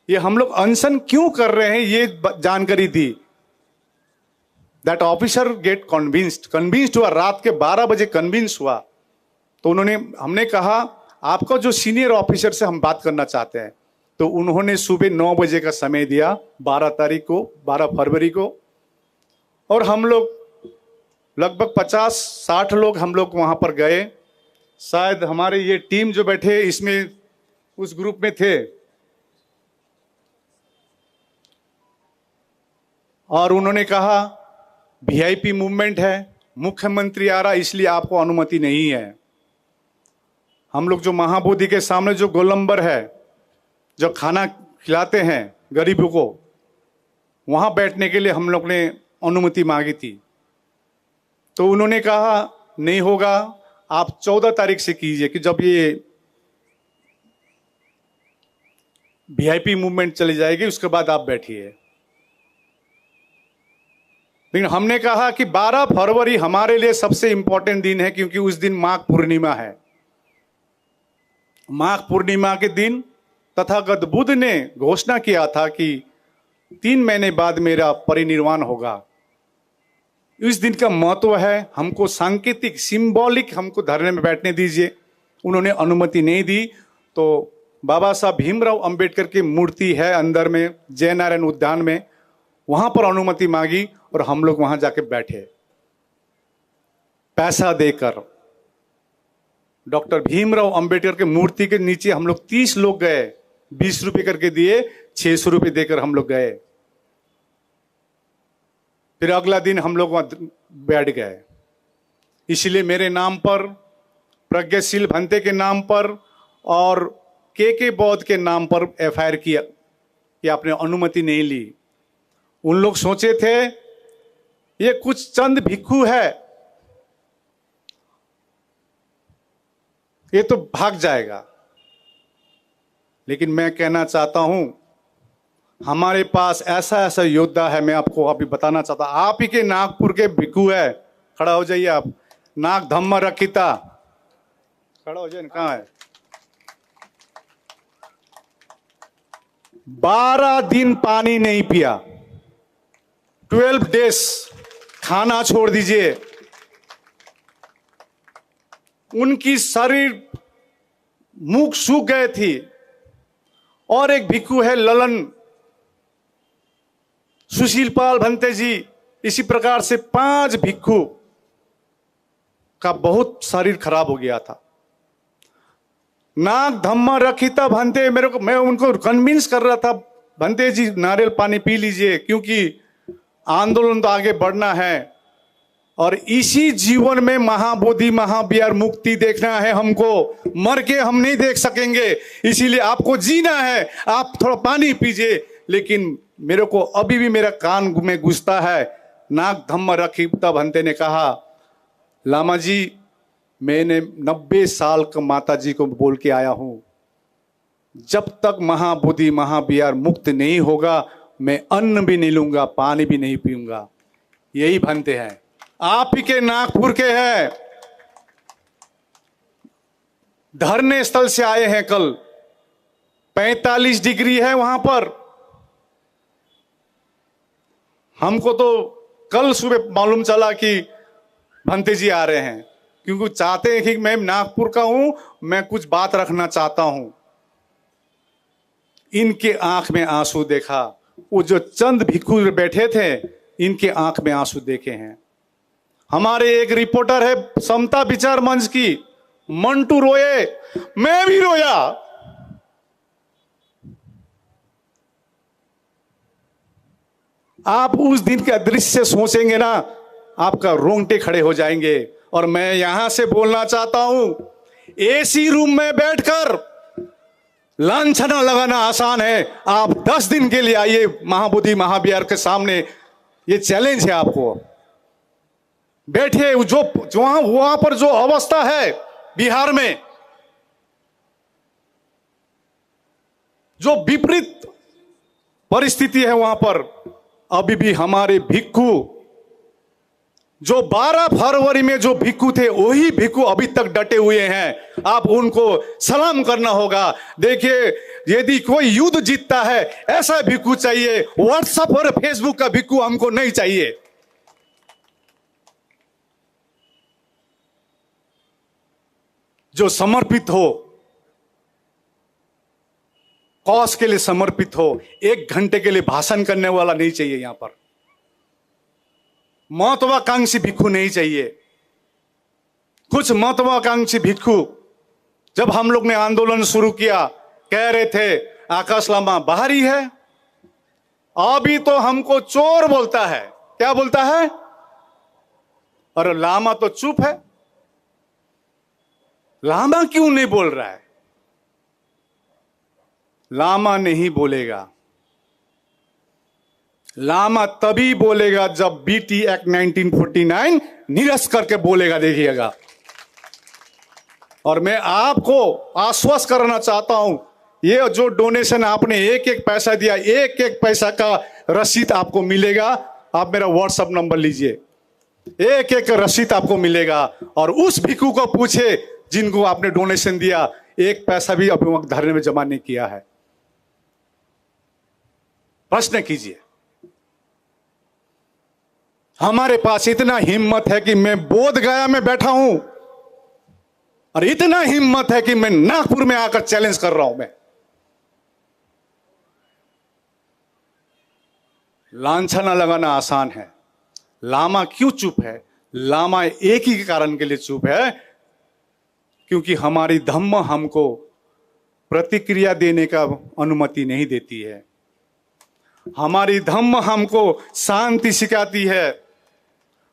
ये हम लोग अनशन क्यों कर रहे हैं, ये जानकारी दी। दैट ऑफिसर गेट कन्विंस्ड हुआ, रात के 12 बजे कन्विंस हुआ। तो हमने कहा आपका जो सीनियर ऑफिसर से हम बात करना चाहते हैं। तो उन्होंने सुबह 9 बजे का समय दिया, 12 तारीख को, 12 फरवरी को। और हम लोग लगभग 50-60 लोग हम लोग वहां पर गए। शायद हमारे ये टीम जो बैठे इसमें उस ग्रुप में थे। और उन्होंने कहा वीआईपी मूवमेंट है, मुख्यमंत्री आ रहा, इसलिए आपको अनुमति नहीं है। हम लोग जो महाबोधि के सामने जो गोलंबर है, जो खाना खिलाते हैं गरीबों को, वहां बैठने के लिए हम लोग ने अनुमति मांगी थी। तो उन्होंने कहा नहीं होगा, आप 14 तारीख से कीजिए कि जब ये वीआईपी मूवमेंट चली जाएगी उसके बाद आप बैठिए। लेकिन हमने कहा कि 12 फरवरी हमारे लिए सबसे इंपॉर्टेंट दिन है, क्योंकि उस दिन माघ पूर्णिमा है। माघ पूर्णिमा के दिन तथागत बुद्ध ने घोषणा किया था कि 3 महीने बाद मेरा परिनिर्वाण होगा। इस दिन का महत्व है, हमको सांकेतिक सिंबॉलिक हमको धरने में बैठने दीजिए। उन्होंने अनुमति नहीं दी। तो बाबा साहब भीमराव अंबेडकर की मूर्ति है अंदर में, जय नारायण उद्यान में, वहां पर अनुमति मांगी और हम लोग वहां जाके बैठे पैसा देकर। डॉक्टर भीमराव अंबेडकर के मूर्ति के नीचे हम लोग 30 लोग गए, 20 रुपए करके दिए, 600 रुपए देकर हम लोग गए। फिर अगला दिन हम लोग वहां बैठ गए। इसलिए मेरे नाम पर, प्रज्ञाशील भंते के नाम पर और के बौद्ध के नाम पर एफआईआर किया कि आपने अनुमति नहीं ली। उन लोग सोचे थे ये कुछ चंद भिक्षु है, ये तो भाग जाएगा। लेकिन मैं कहना चाहता हूं हमारे पास ऐसा ऐसा योद्धा है। मैं आपको अभी बताना चाहता, आप ही के नागपुर के भिक्षु है, खड़ा हो जाइए आप, नाग धम्म रखिता, खड़ा हो जाइए। कहां है? 12 दिन पानी नहीं पिया, 12 डेज खाना छोड़ दीजिए। उनकी शरीर मुख सूख गए थी। और एक भिक्षु है ललन, सुशील पाल भंते जी, इसी प्रकार से 5 भिक्षु का बहुत शरीर खराब हो गया था। नाक धम्मा रखिता भंते, मैं उनको कन्विंस कर रहा था, भंते जी नारियल पानी पी लीजिए, क्योंकि आंदोलन तो आगे बढ़ना है और इसी जीवन में महाबोधि महाविहार मुक्ति देखना है हमको, मर के हम नहीं देख सकेंगे, इसीलिए आपको जीना है, आप थोड़ा पानी पीजिए। लेकिन मेरे को अभी भी मेरा कान में घुसता है। नाक धम्मा रखिता भंते ने कहा, लामा जी मैंने 90 साल का माता जी को बोल के आया हूं, जब तक महाबोधि महाविहार मुक्त नहीं होगा मैं अन्न भी नहीं लूंगा, पानी भी नहीं पीऊंगा। यही भंते हैं, आप ही के नागपुर के हैं, धरने स्थल से आए हैं। कल 45 डिग्री है वहां पर। हमको तो कल सुबह मालूम चला कि भंते जी आ रहे हैं, क्योंकि चाहते हैं कि मैं नागपुर का हूं, मैं कुछ बात रखना चाहता हूं। इनके आंख में आंसू देखा, वो जो चंद भिक्खु बैठे थे इनके आंख में आंसू देखे हैं। हमारे एक रिपोर्टर है समता विचार मंच की, मंटू रोए, मैं भी रोया। आप उस दिन का दृश्य सोचेंगे ना, आपका रोंगटे खड़े हो जाएंगे। और मैं यहां से बोलना चाहता हूं, एसी रूम में बैठकर लांछना लगाना आसान है, आप 10 दिन के लिए आइए महाबोधि महाविहार के सामने, ये चैलेंज है आपको। बैठिए, जो वहां पर जो अवस्था है बिहार में, जो विपरीत परिस्थिति है वहां पर, अभी भी हमारे भिक्खु जो 12 फरवरी में जो भिक्खु थे वही भिक्खु अभी तक डटे हुए हैं। आप उनको सलाम करना होगा। देखिए, यदि कोई युद्ध जीतता है ऐसा भिक्खु चाहिए, व्हाट्सएप और फेसबुक का भिक्खु हमको नहीं चाहिए। जो समर्पित हो, कॉज के लिए समर्पित हो, 1 घंटे के लिए भाषण करने वाला नहीं चाहिए। यहां पर महत्वाकांक्षी भिक्खु नहीं चाहिए। कुछ महत्वाकांक्षी भिक्खु, जब हम लोग ने आंदोलन शुरू किया, कह रहे थे आकाश लामा बाहरी है, अभी तो हमको चोर बोलता है। क्या बोलता है? और लामा तो चुप है। लामा क्यों नहीं बोल रहा है? लामा नहीं बोलेगा। लामा तभी बोलेगा जब बीटी एक्ट 1949 निरस्त करके बोलेगा, देखिएगा। और मैं आपको आश्वस्त करना चाहता हूं, ये जो डोनेशन आपने एक एक पैसा दिया, एक एक पैसा का रसीद आपको मिलेगा। आप मेरा व्हाट्सएप नंबर लीजिए, एक एक रसीद आपको मिलेगा। और उस भिक्खु को पूछे जिनको आपने डोनेशन दिया, एक पैसा भी अभी वक्त धरने में जमा नहीं किया है। प्रश्न कीजिए। हमारे पास इतना हिम्मत है कि मैं बोध गया में बैठा हूं, और इतना हिम्मत है कि मैं नागपुर में आकर चैलेंज कर रहा हूं। मैं लांछना लगाना आसान है। लामा क्यों चुप है? लामा एक ही कारण के लिए चुप है, क्योंकि हमारी धम्म हमको प्रतिक्रिया देने का अनुमति नहीं देती है। हमारी धम्म हमको शांति सिखाती है,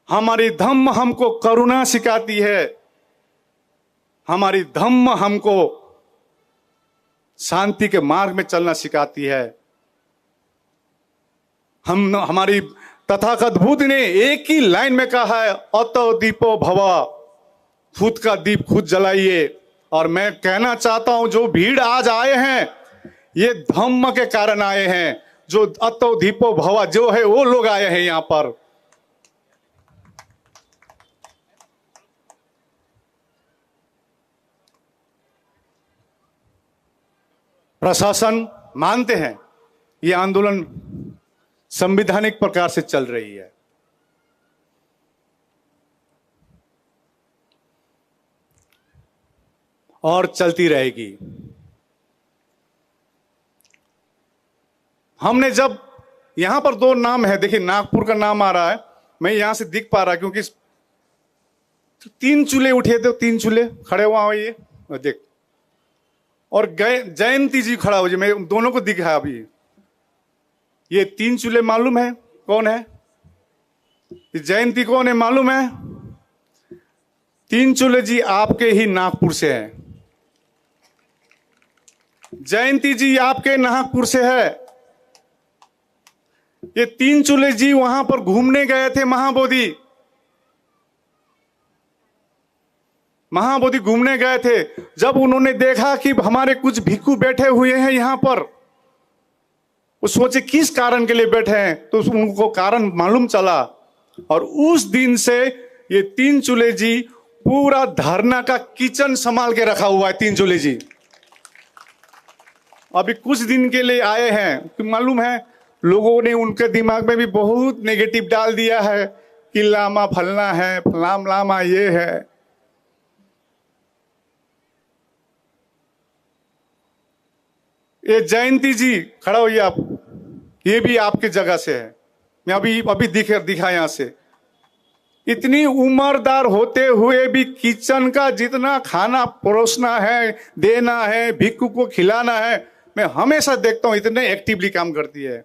हमारी धम्म हमको करुणा सिखाती है, हमारी धम्म हमको शांति के मार्ग में चलना सिखाती है। हमारी तथागत बुद्ध ने एक ही लाइन में कहा है, अतो दीपो भवा, खुद का दीप खुद जलाइए। और मैं कहना चाहता हूं, जो भीड़ आज आए हैं ये धम्म के कारण आए हैं। जो अतो दीपो भवा जो है वो लोग आए हैं यहां पर। प्रशासन मानते हैं ये आंदोलन संवैधानिक प्रकार से चल रही है, और चलती रहेगी। हमने जब यहां पर 2 नाम है, देखिए नागपुर का नाम आ रहा है, मैं यहां से दिख पा रहा, क्योंकि तो 3 चूल्हे उठे थे, 3 चूल्हे खड़े हुआ हो ये और देख, और गए जयंती जी खड़ा हो जी, मैं दोनों को दिखा अभी। ये 3 चूल्हे मालूम है कौन है? जयंती कौन है मालूम है? 3 चूल्हे जी आपके ही नागपुर से है। जयंती जी आपके नागपुर से है। ये 3 चूल्हे जी वहां पर घूमने गए थे, महाबोधि घूमने गए थे। जब उन्होंने देखा कि हमारे कुछ भिक्षु बैठे हुए हैं यहां पर, वो सोचे किस कारण के लिए बैठे हैं, तो उनको कारण मालूम चला। और उस दिन से ये 3 चूल्हे जी पूरा धरना का किचन संभाल के रखा हुआ है। 3 चूल्हे जी अभी कुछ दिन के लिए आए हैं, तो मालूम है लोगों ने उनके दिमाग में भी बहुत नेगेटिव डाल दिया है कि लामा फलना है, फलाम लामा ये है। ये जयंती जी खड़ा होइए आप, ये भी आपके जगह से है। मैं अभी दिखा यहां से। इतनी उम्रदार होते हुए भी किचन का जितना खाना परोसना है, देना है, भिक्षु को खिलाना है, मैं हमेशा देखता हूं इतने एक्टिवली काम करती है।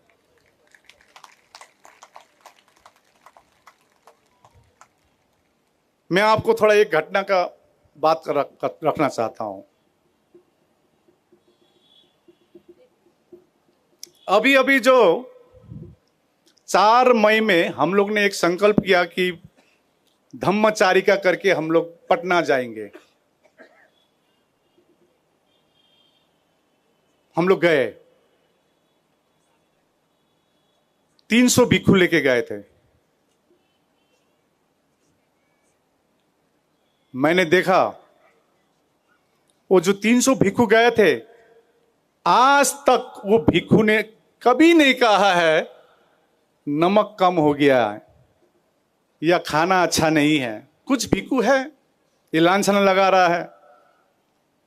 मैं आपको थोड़ा एक घटना का बात रखना चाहता हूं। अभी जो 4 मई में हम लोग ने एक संकल्प किया कि धम्मचारिका करके हम लोग पटना जाएंगे। हम लोग गए, 300 भिक्षु लेके गए थे। मैंने देखा वो जो 300 भिक्षु गए थे, आज तक वो भिक्षु ने कभी नहीं कहा है नमक कम हो गया है या खाना अच्छा नहीं है। कुछ भिक्षु है ये लांछना लगा रहा है।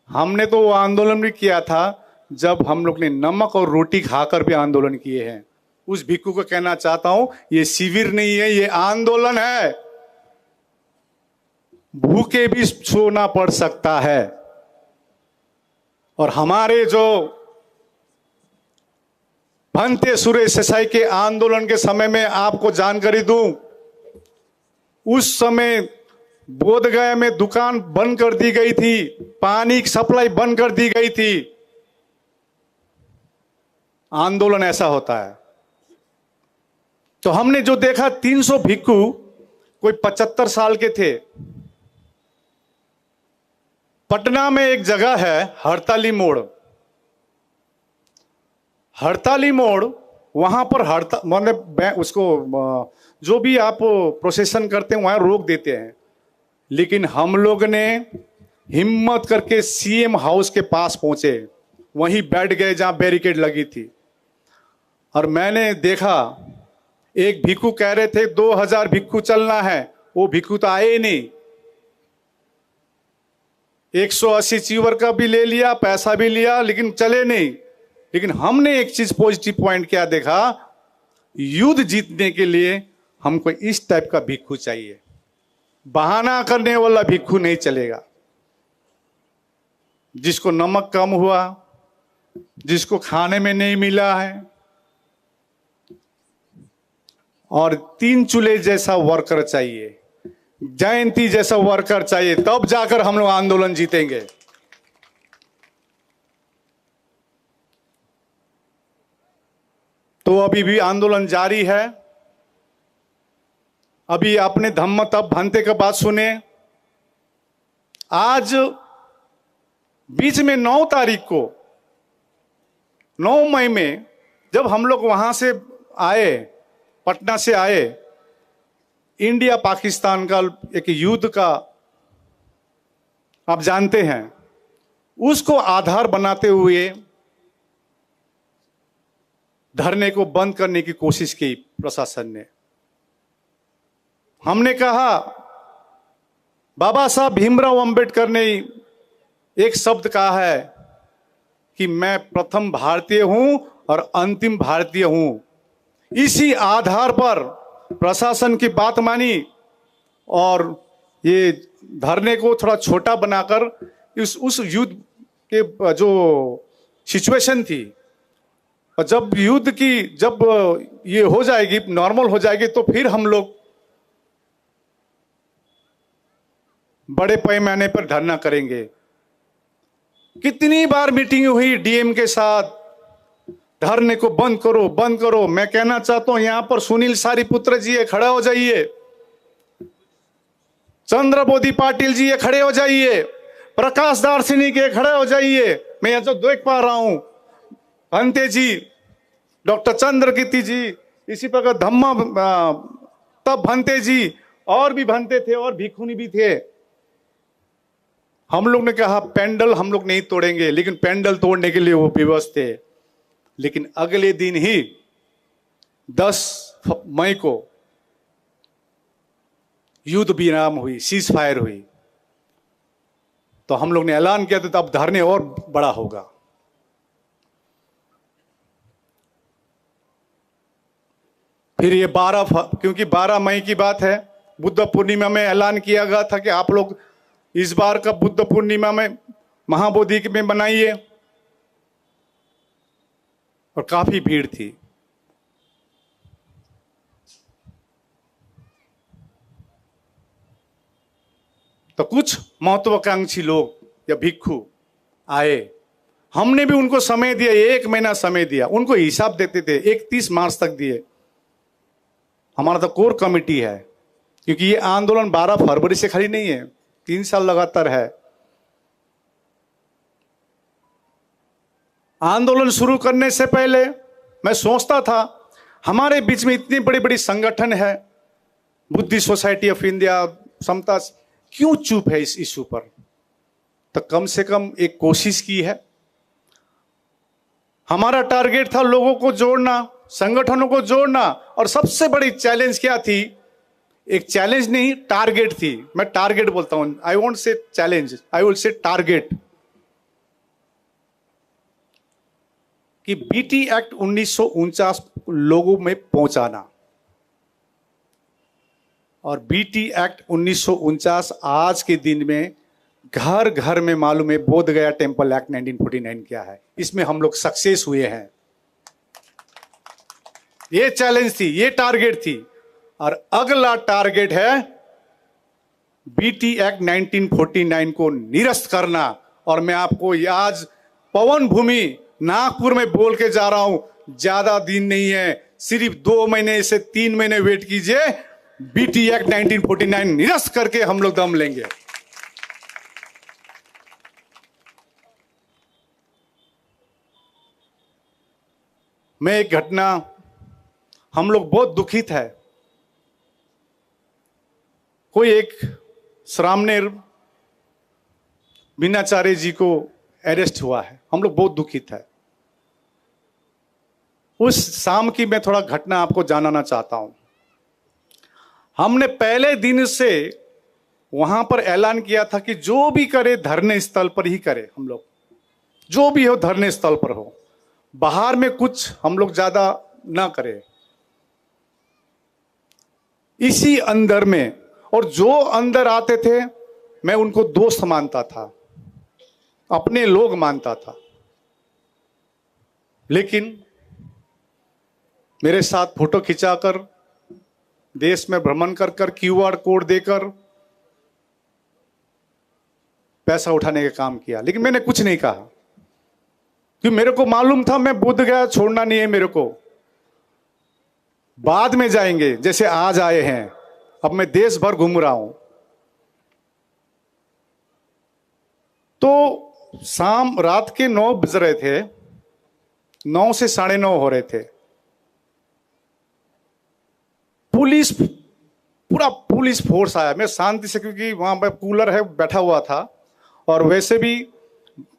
हमने तो वो आंदोलन भी किया था जब हम लोग ने नमक और रोटी खाकर भी आंदोलन किए हैं। उस भिक्षु को कहना चाहता हूं, ये शिविर नहीं है, ये आंदोलन है। भूखे भी सोना पड़ सकता है। और हमारे जो भंते सुरेश देसाई के आंदोलन के समय में आपको जानकारी दूं, उस समय बोधगया में दुकान बंद कर दी गई थी, पानी की सप्लाई बंद कर दी गई थी। आंदोलन ऐसा होता है। तो हमने जो देखा 300 भिक्षु कोई 75 साल के थे। पटना में एक जगह है हड़ताली मोड़। हड़ताली मोड़, वहां पर मतलब उसको जो भी आप प्रोसेसन करते हैं वहां रोक देते हैं। लेकिन हम लोग ने हिम्मत करके सीएम हाउस के पास पहुंचे, वहीं बैठ गए जहां बैरिकेड लगी थी। और मैंने देखा एक भिक्षु कह रहे थे 2000 भिक्षु चलना है, वो भिक्षु तो आए ही नहीं। 180 चीवर का भी ले लिया, पैसा भी लिया, लेकिन चले नहीं। लेकिन हमने एक चीज पॉजिटिव पॉइंट क्या देखा, युद्ध जीतने के लिए हमको इस टाइप का भिक्षु चाहिए। बहाना करने वाला भिक्षु नहीं चलेगा। जिसको नमक कम हुआ, जिसको खाने में नहीं मिला है, और 3 चूल्हे जैसा वर्कर चाहिए, जयंती जैसा वर्कर चाहिए, तब जाकर हम लोग आंदोलन जीतेंगे। तो अभी भी आंदोलन जारी है। अभी आपने धम्म तप भंते का बात सुने। आज बीच में 9 तारीख को, 9 मई में जब हम लोग वहां से आए, पटना से आए, इंडिया पाकिस्तान का एक युद्ध का आप जानते हैं, उसको आधार बनाते हुए धरने को बंद करने की कोशिश की प्रशासन ने। हमने कहा, बाबा साहब भीमराव अंबेडकर ने एक शब्द कहा है कि मैं प्रथम भारतीय हूं और अंतिम भारतीय हूं। इसी आधार पर प्रशासन की बात मानी और ये धरने को थोड़ा छोटा बनाकर उस युद्ध के जो सिचुएशन थी, और जब युद्ध की जब ये हो जाएगी, नॉर्मल हो जाएगी, तो फिर हम लोग बड़े पैमाने पर धरना करेंगे। कितनी बार मीटिंग हुई डीएम के साथ, धरने को बंद करो बंद करो। मैं कहना चाहता हूं यहां पर सुनील सारीपुत्र जी खड़ा हो जाइए, चंद्रबोधी पाटिल जी ये खड़े हो जाइए, प्रकाश दार्शनिक के खड़े हो जाइए। मैं यहां जो देख पा रहा हूं, भंते जी, डॉक्टर चंद्रकीर्ति जी, इसी प्रकार धम्मा तब भंते जी, और भी भंते थे और भिखुनी भी थे। हम लोग ने कहा पेंडल हम लोग नहीं तोड़ेंगे, लेकिन पेंडल तोड़ने के लिए वो विवश थे। लेकिन अगले दिन ही 10 मई को युद्ध विराम हुई, सीज फायर हुई, तो हम लोग ने ऐलान किया था अब धरने और बड़ा होगा। फिर ये क्योंकि 12 मई की बात है, बुद्ध पूर्णिमा में ऐलान किया गया था कि आप लोग इस बार का बुद्ध पूर्णिमा में महाबोधि में मनाइए, और काफी भीड़ थी। तो कुछ महत्वाकांक्षी लोग या भिक्षु आए, हमने भी उनको समय दिया, 1 महीना समय दिया, उनको हिसाब देते थे, 31 मार्च तक दिए। हमारा तो कोर कमेटी है, क्योंकि ये आंदोलन 12 फरवरी से खड़ी नहीं है, 3 साल लगातार है। आंदोलन शुरू करने से पहले मैं सोचता था हमारे बीच में इतनी बड़ी बड़ी संगठन है, बुद्धिस्ट सोसाइटी ऑफ इंडिया, समता, क्यों चुप है इस इशू पर? तो कम से कम एक कोशिश की है। हमारा टारगेट था लोगों को जोड़ना, संगठनों को जोड़ना, और सबसे बड़ी चैलेंज क्या थी? एक चैलेंज नहीं, टारगेट थी। मैं टारगेट बोलता हूं, I won't say challenge, I will say target, कि बीटी एक्ट 1949 लोगों में पहुंचाना। और बीटी एक्ट 1949 आज के दिन में घर घर में मालूम है। बोध गया टेम्पल एक्ट 1949 क्या है, इसमें हम लोग सक्सेस हुए हैं। ये चैलेंज थी, ये टारगेट थी। और अगला टारगेट है बीटी एक्ट 1949 को निरस्त करना। और मैं आपको आज पवन भूमि नागपुर में बोल के जा रहा हूं, ज्यादा दिन नहीं है, सिर्फ 2 महीने से 3 महीने वेट कीजिए, बीटी एक्ट 1949 निरस्त करके हम लोग दम लेंगे। मैं एक घटना, हम लोग बहुत दुखित है। कोई एक श्रामनेर मीनाचार्य जी को अरेस्ट हुआ है, हम लोग बहुत दुखित है। उस शाम की मैं थोड़ा घटना आपको जानना चाहता हूं। हमने पहले दिन से वहां पर ऐलान किया था कि जो भी करे धरने स्थल पर ही करे, हम लोग जो भी हो धरने स्थल पर हो, बाहर में कुछ हम लोग ज्यादा ना करें। इसी अंदर में, और जो अंदर आते थे मैं उनको दोस्त मानता था, अपने लोग मानता था। लेकिन मेरे साथ फोटो खिंचाकर, देश में भ्रमण कर कर, क्यूआर कोड देकर पैसा उठाने का काम किया। लेकिन मैंने कुछ नहीं कहा, क्योंकि मेरे को मालूम था मैं बोध गया छोड़ना नहीं है मेरे को। बाद में जाएंगे, जैसे आज आए हैं, अब मैं देश भर घूम रहा हूं। तो रात के 9 बज रहे थे, 9 से 9:30 हो रहे थे। पूरा पुलिस फोर्स आया। मैं शांति से, क्योंकि वहां पर कूलर है, बैठा हुआ था। और वैसे भी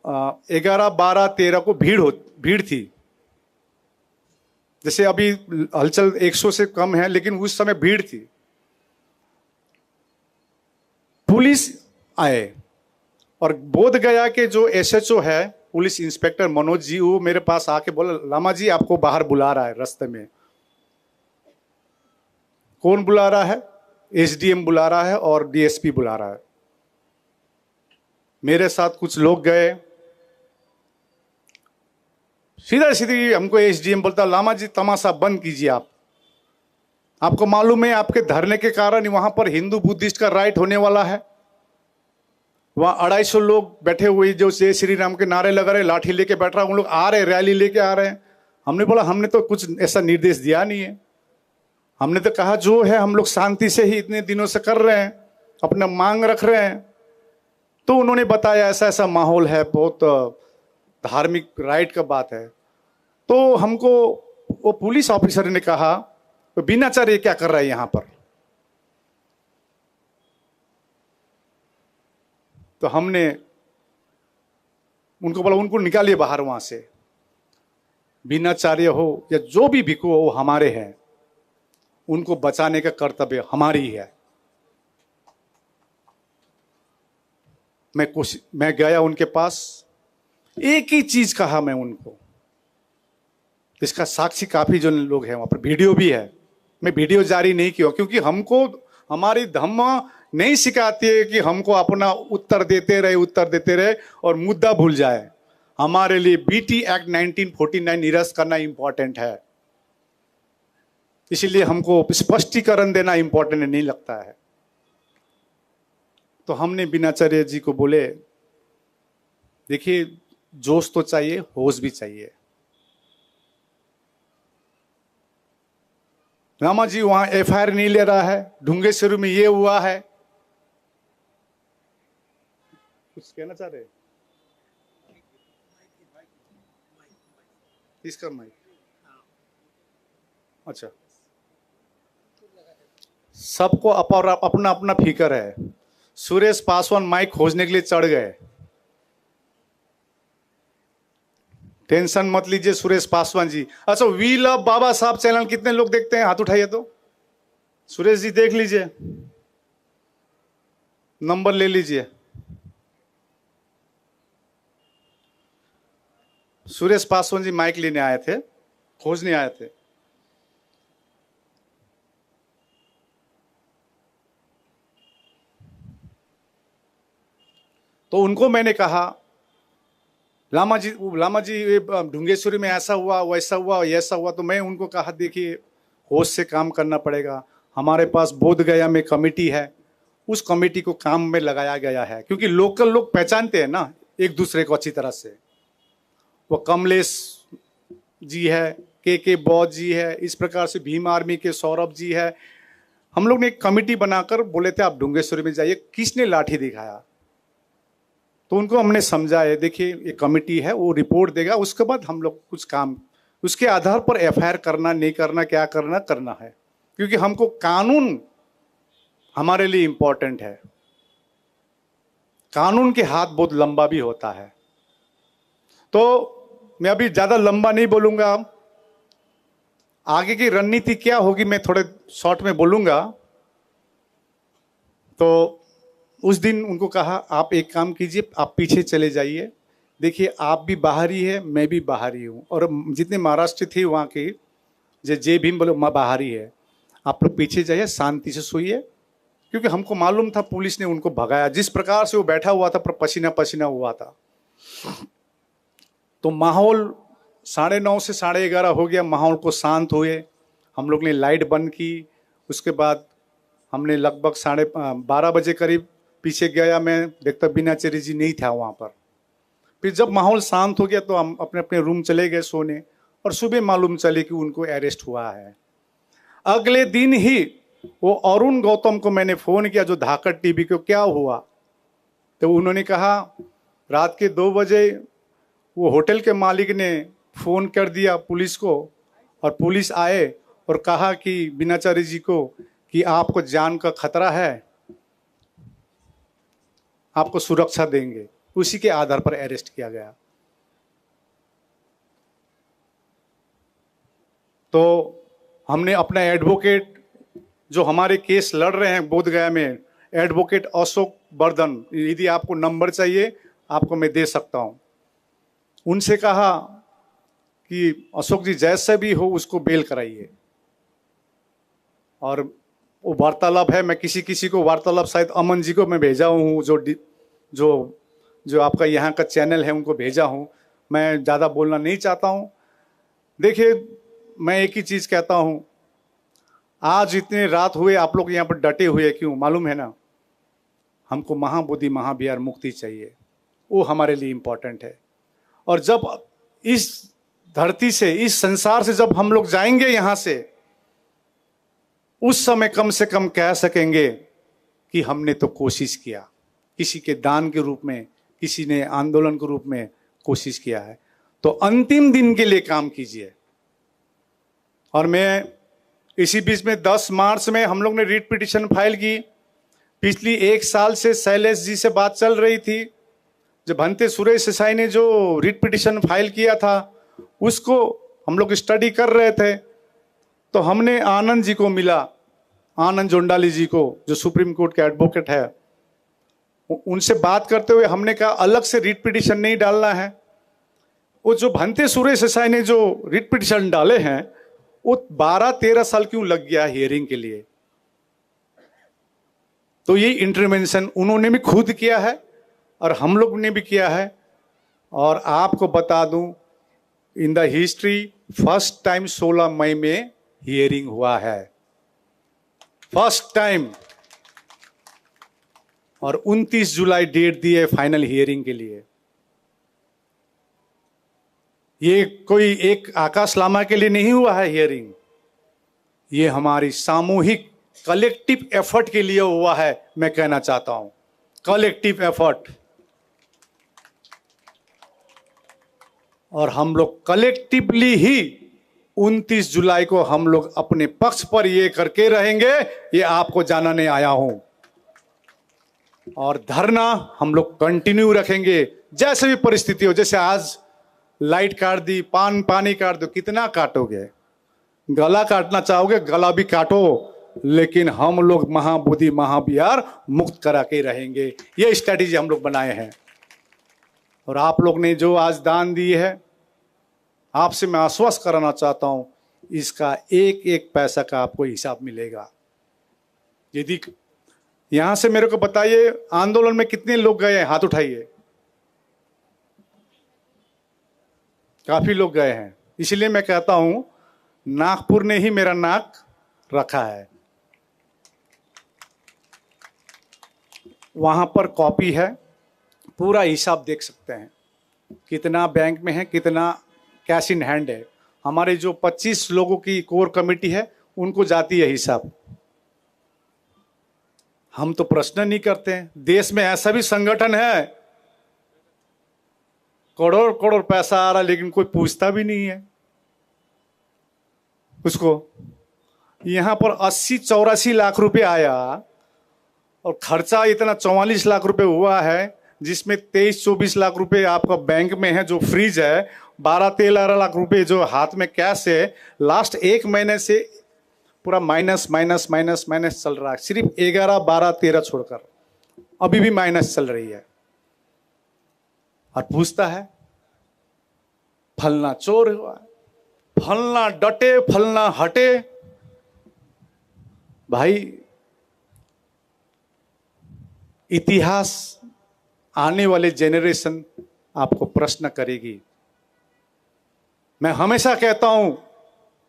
11, 12, 13 को भीड़ थी। जैसे अभी हलचल 100 से कम है, लेकिन उस समय भीड़ थी। पुलिस आए, और बोध गया के जो एसएचओ है, पुलिस इंस्पेक्टर मनोज जी, वो मेरे पास आके बोला, लामा जी आपको बाहर बुला रहा है रास्ते में। कौन बुला रहा है? एसडीएम बुला रहा है और डीएसपी बुला रहा है। मेरे साथ कुछ लोग गए, सीधा सीधी हमको एसडीएम बोलता, लामा जी तमाशा बंद कीजिए आप। आपको मालूम है आपके धरने के कारण वहां पर हिंदू बुद्धिस्ट का राइट होने वाला है। वहां 250 लोग बैठे हुए जो जय श्री राम के नारे लगा रहे, लाठी लेके बैठ रहा, उन लोग आ रहे, रैली लेके आ रहे हैं। हमने बोला हमने तो कुछ ऐसा निर्देश दिया नहीं है, हमने तो कहा जो है हम लोग शांति से ही इतने दिनों से कर रहे हैं, अपना मांग रख रहे हैं। तो उन्होंने बताया ऐसा ऐसा माहौल है, बहुत धार्मिक राइट का बात है। तो हमको वो पुलिस ऑफिसर ने कहा तो बिनाचार ये क्या कर रहा है यहां पर। तो हमने उनको बोला उनको निकालिए बाहर वहां से, बिनाचार्य हो या जो भी भिखु हो वो हमारे हैं, उनको बचाने का कर्तव्य हमारी ही है। मैं गया उनके पास, एक ही चीज कहा मैं उनको, इसका साक्षी काफी जो लोग हैं वहां पर, वीडियो भी है। मैं वीडियो जारी नहीं किया क्योंकि हमको हमारी धम्म नहीं सिखाती है कि हमको अपना उत्तर देते रहे और मुद्दा भूल जाए। हमारे लिए बीटी एक्ट 1949 निरस्त करना इंपॉर्टेंट है, इसीलिए हमको स्पष्टीकरण देना इंपॉर्टेंट नहीं लगता है। तो हमने बिनाचार्य जी को बोले, देखिए जोश तो चाहिए, होश भी चाहिए। रामा जी वहां एफआईआर नहीं ले रहा है, ढूंगेश्वरी में ये हुआ है। कुछ कहना चाह रहे? किसका माइक? अच्छा, सबको अपना अपना फिक्र है। सुरेश पासवान माइक खोजने के लिए चढ़ गए, टेंशन मत लीजिए सुरेश पासवान जी। अच्छा, वी लव बाबा साहब चैनल कितने लोग देखते हैं? हाथ उठाइए तो। सुरेश जी देख लीजिए, नंबर ले लीजिए। सुरेश पासवान जी माइक लेने आए थे, खोजने आए थे। तो उनको मैंने कहा, लामा जी ढूंगेश्वरी में ऐसा हुआ, वैसा हुआ, ऐसा हुआ। तो मैं उनको कहा, देखिए होश से काम करना पड़ेगा। हमारे पास बोध गया में कमेटी है, उस कमेटी को काम में लगाया गया है, क्योंकि लोकल लोग पहचानते हैं ना एक दूसरे को अच्छी तरह से। वो कमलेश जी है, के बौद्ध जी है, इस प्रकार से भीम आर्मी के सौरभ जी है। हम लोग ने एक कमेटी बनाकर बोले थे आप ढूंगेश्वरी में जाइए। किसने लाठी दिखाया? तो उनको हमने समझाया, देखिए ये कमेटी है, वो रिपोर्ट देगा, उसके बाद हम लोग कुछ काम, उसके आधार पर एफआईआर करना नहीं करना, क्या करना है, क्योंकि हमको कानून हमारे लिए इंपॉर्टेंट है। कानून के हाथ बहुत लंबा भी होता है। तो मैं अभी ज्यादा लंबा नहीं बोलूंगा, आगे की रणनीति क्या होगी मैं थोड़े शॉर्ट में बोलूंगा। तो उस दिन उनको कहा, आप एक काम कीजिए, आप पीछे चले जाइए। देखिए आप भी बाहरी है, मैं भी बाहरी हूँ, और जितने महाराष्ट्र थे वहाँ के जय भीम बोले बाहरी है। आप लोग पीछे जाइए, शांति से सोइए, क्योंकि हमको मालूम था पुलिस ने उनको भगाया। जिस प्रकार से वो बैठा हुआ था, पसीना पसीना हुआ था। तो माहौल 9:30 से 11:30 हो गया, माहौल को शांत हुए। हम लोग ने लाइट बंद की। उसके बाद हमने लगभग 12:30 बजे करीब पीछे गया, मैं देखता बिनाचार्य जी नहीं था वहाँ पर। फिर जब माहौल शांत हो गया तो हम अपने अपने रूम चले गए सोने, और सुबह मालूम चले कि उनको अरेस्ट हुआ है। अगले दिन ही वो अरुण गौतम को मैंने फोन किया, जो धाकड़ टीवी को, क्या हुआ? तो उन्होंने कहा रात के 2 बजे वो होटल के मालिक ने फोन कर दिया पुलिस को, और पुलिस आए और कहा कि बिनाचार्य जी को कि आपको जान का खतरा है, आपको सुरक्षा देंगे। उसी के आधार पर अरेस्ट किया गया। तो हमने अपना एडवोकेट, जो हमारे केस लड़ रहे हैं बोध गया में, एडवोकेट अशोक वर्धन, यदि आपको नंबर चाहिए आपको मैं दे सकता हूं, उनसे कहा कि अशोक जी जैसे भी हो उसको बेल कराइए। और वो वार्तालाप है। मैं किसी किसी को वार्तालाप शायद अमन जी को मैं भेजा हूँ, जो जो आपका यहाँ का चैनल है उनको भेजा हूँ। मैं ज़्यादा बोलना नहीं चाहता हूँ। देखिए, मैं एक ही चीज़ कहता हूँ, आज इतने रात हुए आप लोग यहाँ पर डटे हुए क्यों मालूम है ना? हमको महाबोधि महाविहार मुक्ति चाहिए, वो हमारे लिए इम्पोर्टेंट है। और जब इस धरती से, इस संसार से जब हम लोग जाएंगे यहाँ से, उस समय कम से कम कह सकेंगे कि हमने तो कोशिश किया। किसी के दान के रूप में, किसी ने आंदोलन के रूप में कोशिश किया है। तो अंतिम दिन के लिए काम कीजिए। और मैं इसी बीच में 10 मार्च में हम लोग ने रीट पिटीशन फाइल की। पिछली 1 साल से शैलेश जी से बात चल रही थी। जब भंते सुरेश देसाई ने जो रीट पिटीशन फाइल किया था, उसको हम लोग स्टडी कर रहे थे। तो हमने आनंद जी को मिला, आनंद जोंडाली जी को, जो सुप्रीम कोर्ट के एडवोकेट है। उनसे बात करते हुए हमने कहा अलग से रीट पिटीशन नहीं डालना है। वो जो भंते सुरेश देसाई ने जो रीट पिटीशन डाले हैं, वो 12-13 साल क्यों लग गया हियरिंग के लिए? तो ये इंटरवेंशन उन्होंने भी खुद किया है और हम लोग ने भी किया है। और आपको बता दूं, in the history first time 16 मई में हियरिंग हुआ है, फर्स्ट टाइम। और 29 जुलाई डेट दी है फाइनल हियरिंग के लिए। ये कोई एक आकाश लामा के लिए नहीं हुआ है हियरिंग, ये हमारी सामूहिक कलेक्टिव एफर्ट के लिए हुआ है। मैं कहना चाहता हूं, कलेक्टिव एफर्ट। और हम लोग कलेक्टिवली ही 29 जुलाई को हम लोग अपने पक्ष पर ये करके रहेंगे, ये आपको जानने आया हूं। और धरना हम लोग कंटिन्यू रखेंगे, जैसे भी परिस्थिति हो। जैसे आज लाइट काट दी, पानी काट दो, कितना काटोगे? गला काटना चाहोगे, गला भी काटो, लेकिन हम लोग महाबोधि महाविहार मुक्त करा के रहेंगे। ये स्ट्रैटेजी हम लोग बनाए हैं। और आप लोग ने जो आज दान दी है, आपसे मैं आश्वस्त कराना चाहता हूं, इसका एक एक पैसा का आपको हिसाब मिलेगा। यदि यहां से मेरे को बताइए, आंदोलन में कितने लोग गए हैं? हाथ उठाइए। काफी लोग गए हैं। इसलिए मैं कहता हूं, नागपुर ने ही मेरा नाक रखा है। वहां पर कॉपी है, पूरा हिसाब देख सकते हैं, कितना बैंक में है, कितना कैश इन हैंड है। हमारे जो 25 लोगों की कोर कमेटी है, उनको जाती है हिसाब। हम तो प्रश्न नहीं करते हैं। देश में ऐसा भी संगठन है, करोड़ करोड़ पैसा आ रहा, लेकिन कोई पूछता भी नहीं है उसको। यहां पर 80-84 लाख रुपए आया और खर्चा इतना 44 लाख रुपए हुआ है, जिसमें 23-24 लाख रुपए आपका बैंक में है जो फ्रीज है, 12-13 लाख रुपए जो हाथ में कैश है। लास्ट 1 महीने से पूरा माइनस माइनस माइनस माइनस चल रहा है, सिर्फ 11, 12, 13 छोड़कर अभी भी माइनस चल रही है। और पूछता है फलना चोर हुआ, फलना डटे, फलना हटे। भाई, इतिहास आने वाले जेनरेशन आपको प्रश्न करेगी। मैं हमेशा कहता हूं,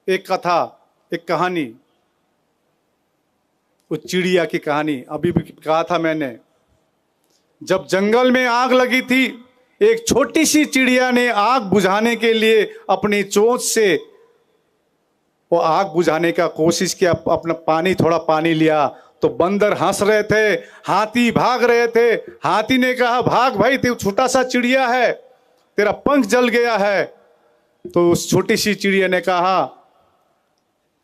एक कथा, एक कहानी, उस चिड़िया की कहानी अभी भी कहा था मैंने। जब जंगल में आग लगी थी, एक छोटी सी चिड़िया ने आग बुझाने के लिए अपनी चोंच से वो आग बुझाने का कोशिश किया, अपना थोड़ा पानी लिया। तो बंदर हंस रहे थे, हाथी भाग रहे थे। हाथी ने कहा, भाग भाई, तू छोटा सा चिड़िया है, तेरा पंख जल गया है। तो उस छोटी सी चिड़िया ने कहा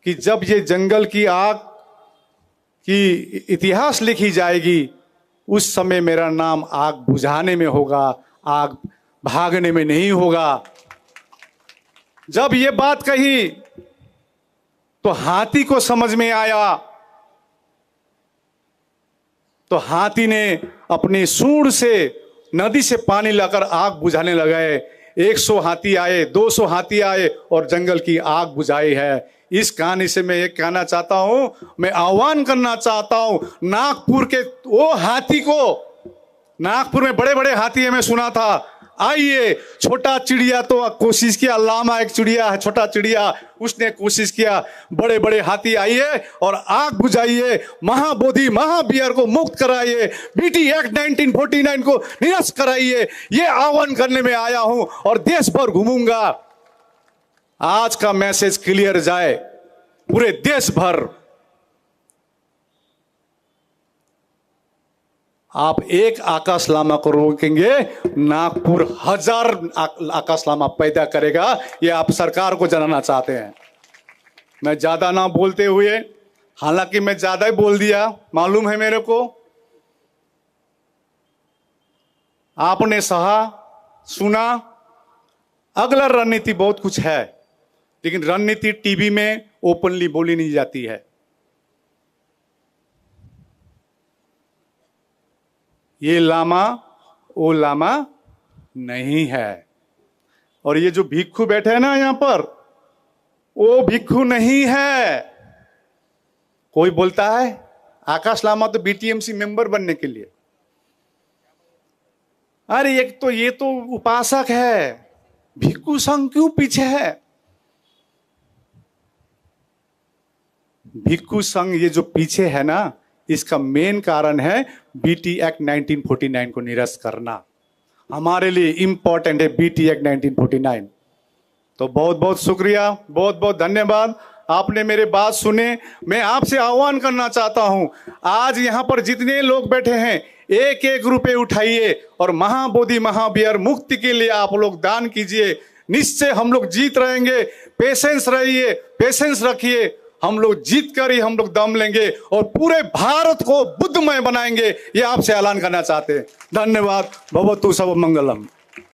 कि जब ये जंगल की आग की इतिहास लिखी जाएगी, उस समय मेरा नाम आग बुझाने में होगा, आग भागने में नहीं होगा। जब ये बात कही तो हाथी को समझ में आया। तो हाथी ने अपनी सूंड से नदी से पानी लाकर आग बुझाने लगाए। 100 हाथी आए, 200 हाथी आए और जंगल की आग बुझाई है। इस कहानी से मैं एक कहना चाहता हूं, मैं आह्वान करना चाहता हूं नागपुर के वो हाथी को। नागपुर में बड़े बड़े हाथी है, मैं सुना था। आइए, छोटा चिड़िया तो कोशिश किया, लामा एक चिड़िया है, छोटा चिड़िया, उसने कोशिश किया। बड़े बड़े हाथी आइए और आग बुझाइए, महाबोधि महाबिहार को मुक्त कराइए, बीटी एक्ट 1949 को निरस्त कराइए। ये आह्वान करने में आया हूं और देश भर घूमूंगा। आज का मैसेज क्लियर जाए पूरे देश भर। आप एक आकाश लामा को रोकेंगे, नागपुर 1000 आकाश लामा पैदा करेगा। ये आप सरकार को जनाना चाहते हैं। मैं ज्यादा ना बोलते हुए, हालांकि मैं ज्यादा ही बोल दिया, मालूम है मेरे को। आपने सहा, सुना। अगला रणनीति बहुत कुछ है, लेकिन रणनीति टीवी में ओपनली बोली नहीं जाती है। ये लामा वो लामा नहीं है। और ये जो भिक्खु बैठे हैं ना यहां पर, वो भिक्खु नहीं है। कोई बोलता है आकाश लामा तो बीटीएमसी मेंबर बनने के लिए। अरे एक तो ये तो उपासक है, भिक्खु संघ क्यों पीछे है? भिक्खु संघ ये जो पीछे है ना, इसका मेन कारण है बीटी एक्ट 1949 को निरस्त करना। हमारे लिए इंपॉर्टेंट है बीटी एक्ट 1949। तो बहुत बहुत शुक्रिया, बहुत बहुत धन्यवाद, आपने मेरे बात सुने। मैं आपसे आह्वान करना चाहता हूं, आज यहां पर जितने लोग बैठे हैं, 1-1 रुपए उठाइए और महाबोधि महाबिहार मुक्ति के लिए आप लोग दान कीजिए। निश्चय हम लोग जीत रहेंगे। पेशेंस रहिए, पेशेंस रखिए। हम लोग जीत कर ही हम लोग दम लेंगे और पूरे भारत को बुद्धमय बनाएंगे। ये आपसे ऐलान करना चाहते हैं। धन्यवाद। भवतु सब मंगलम।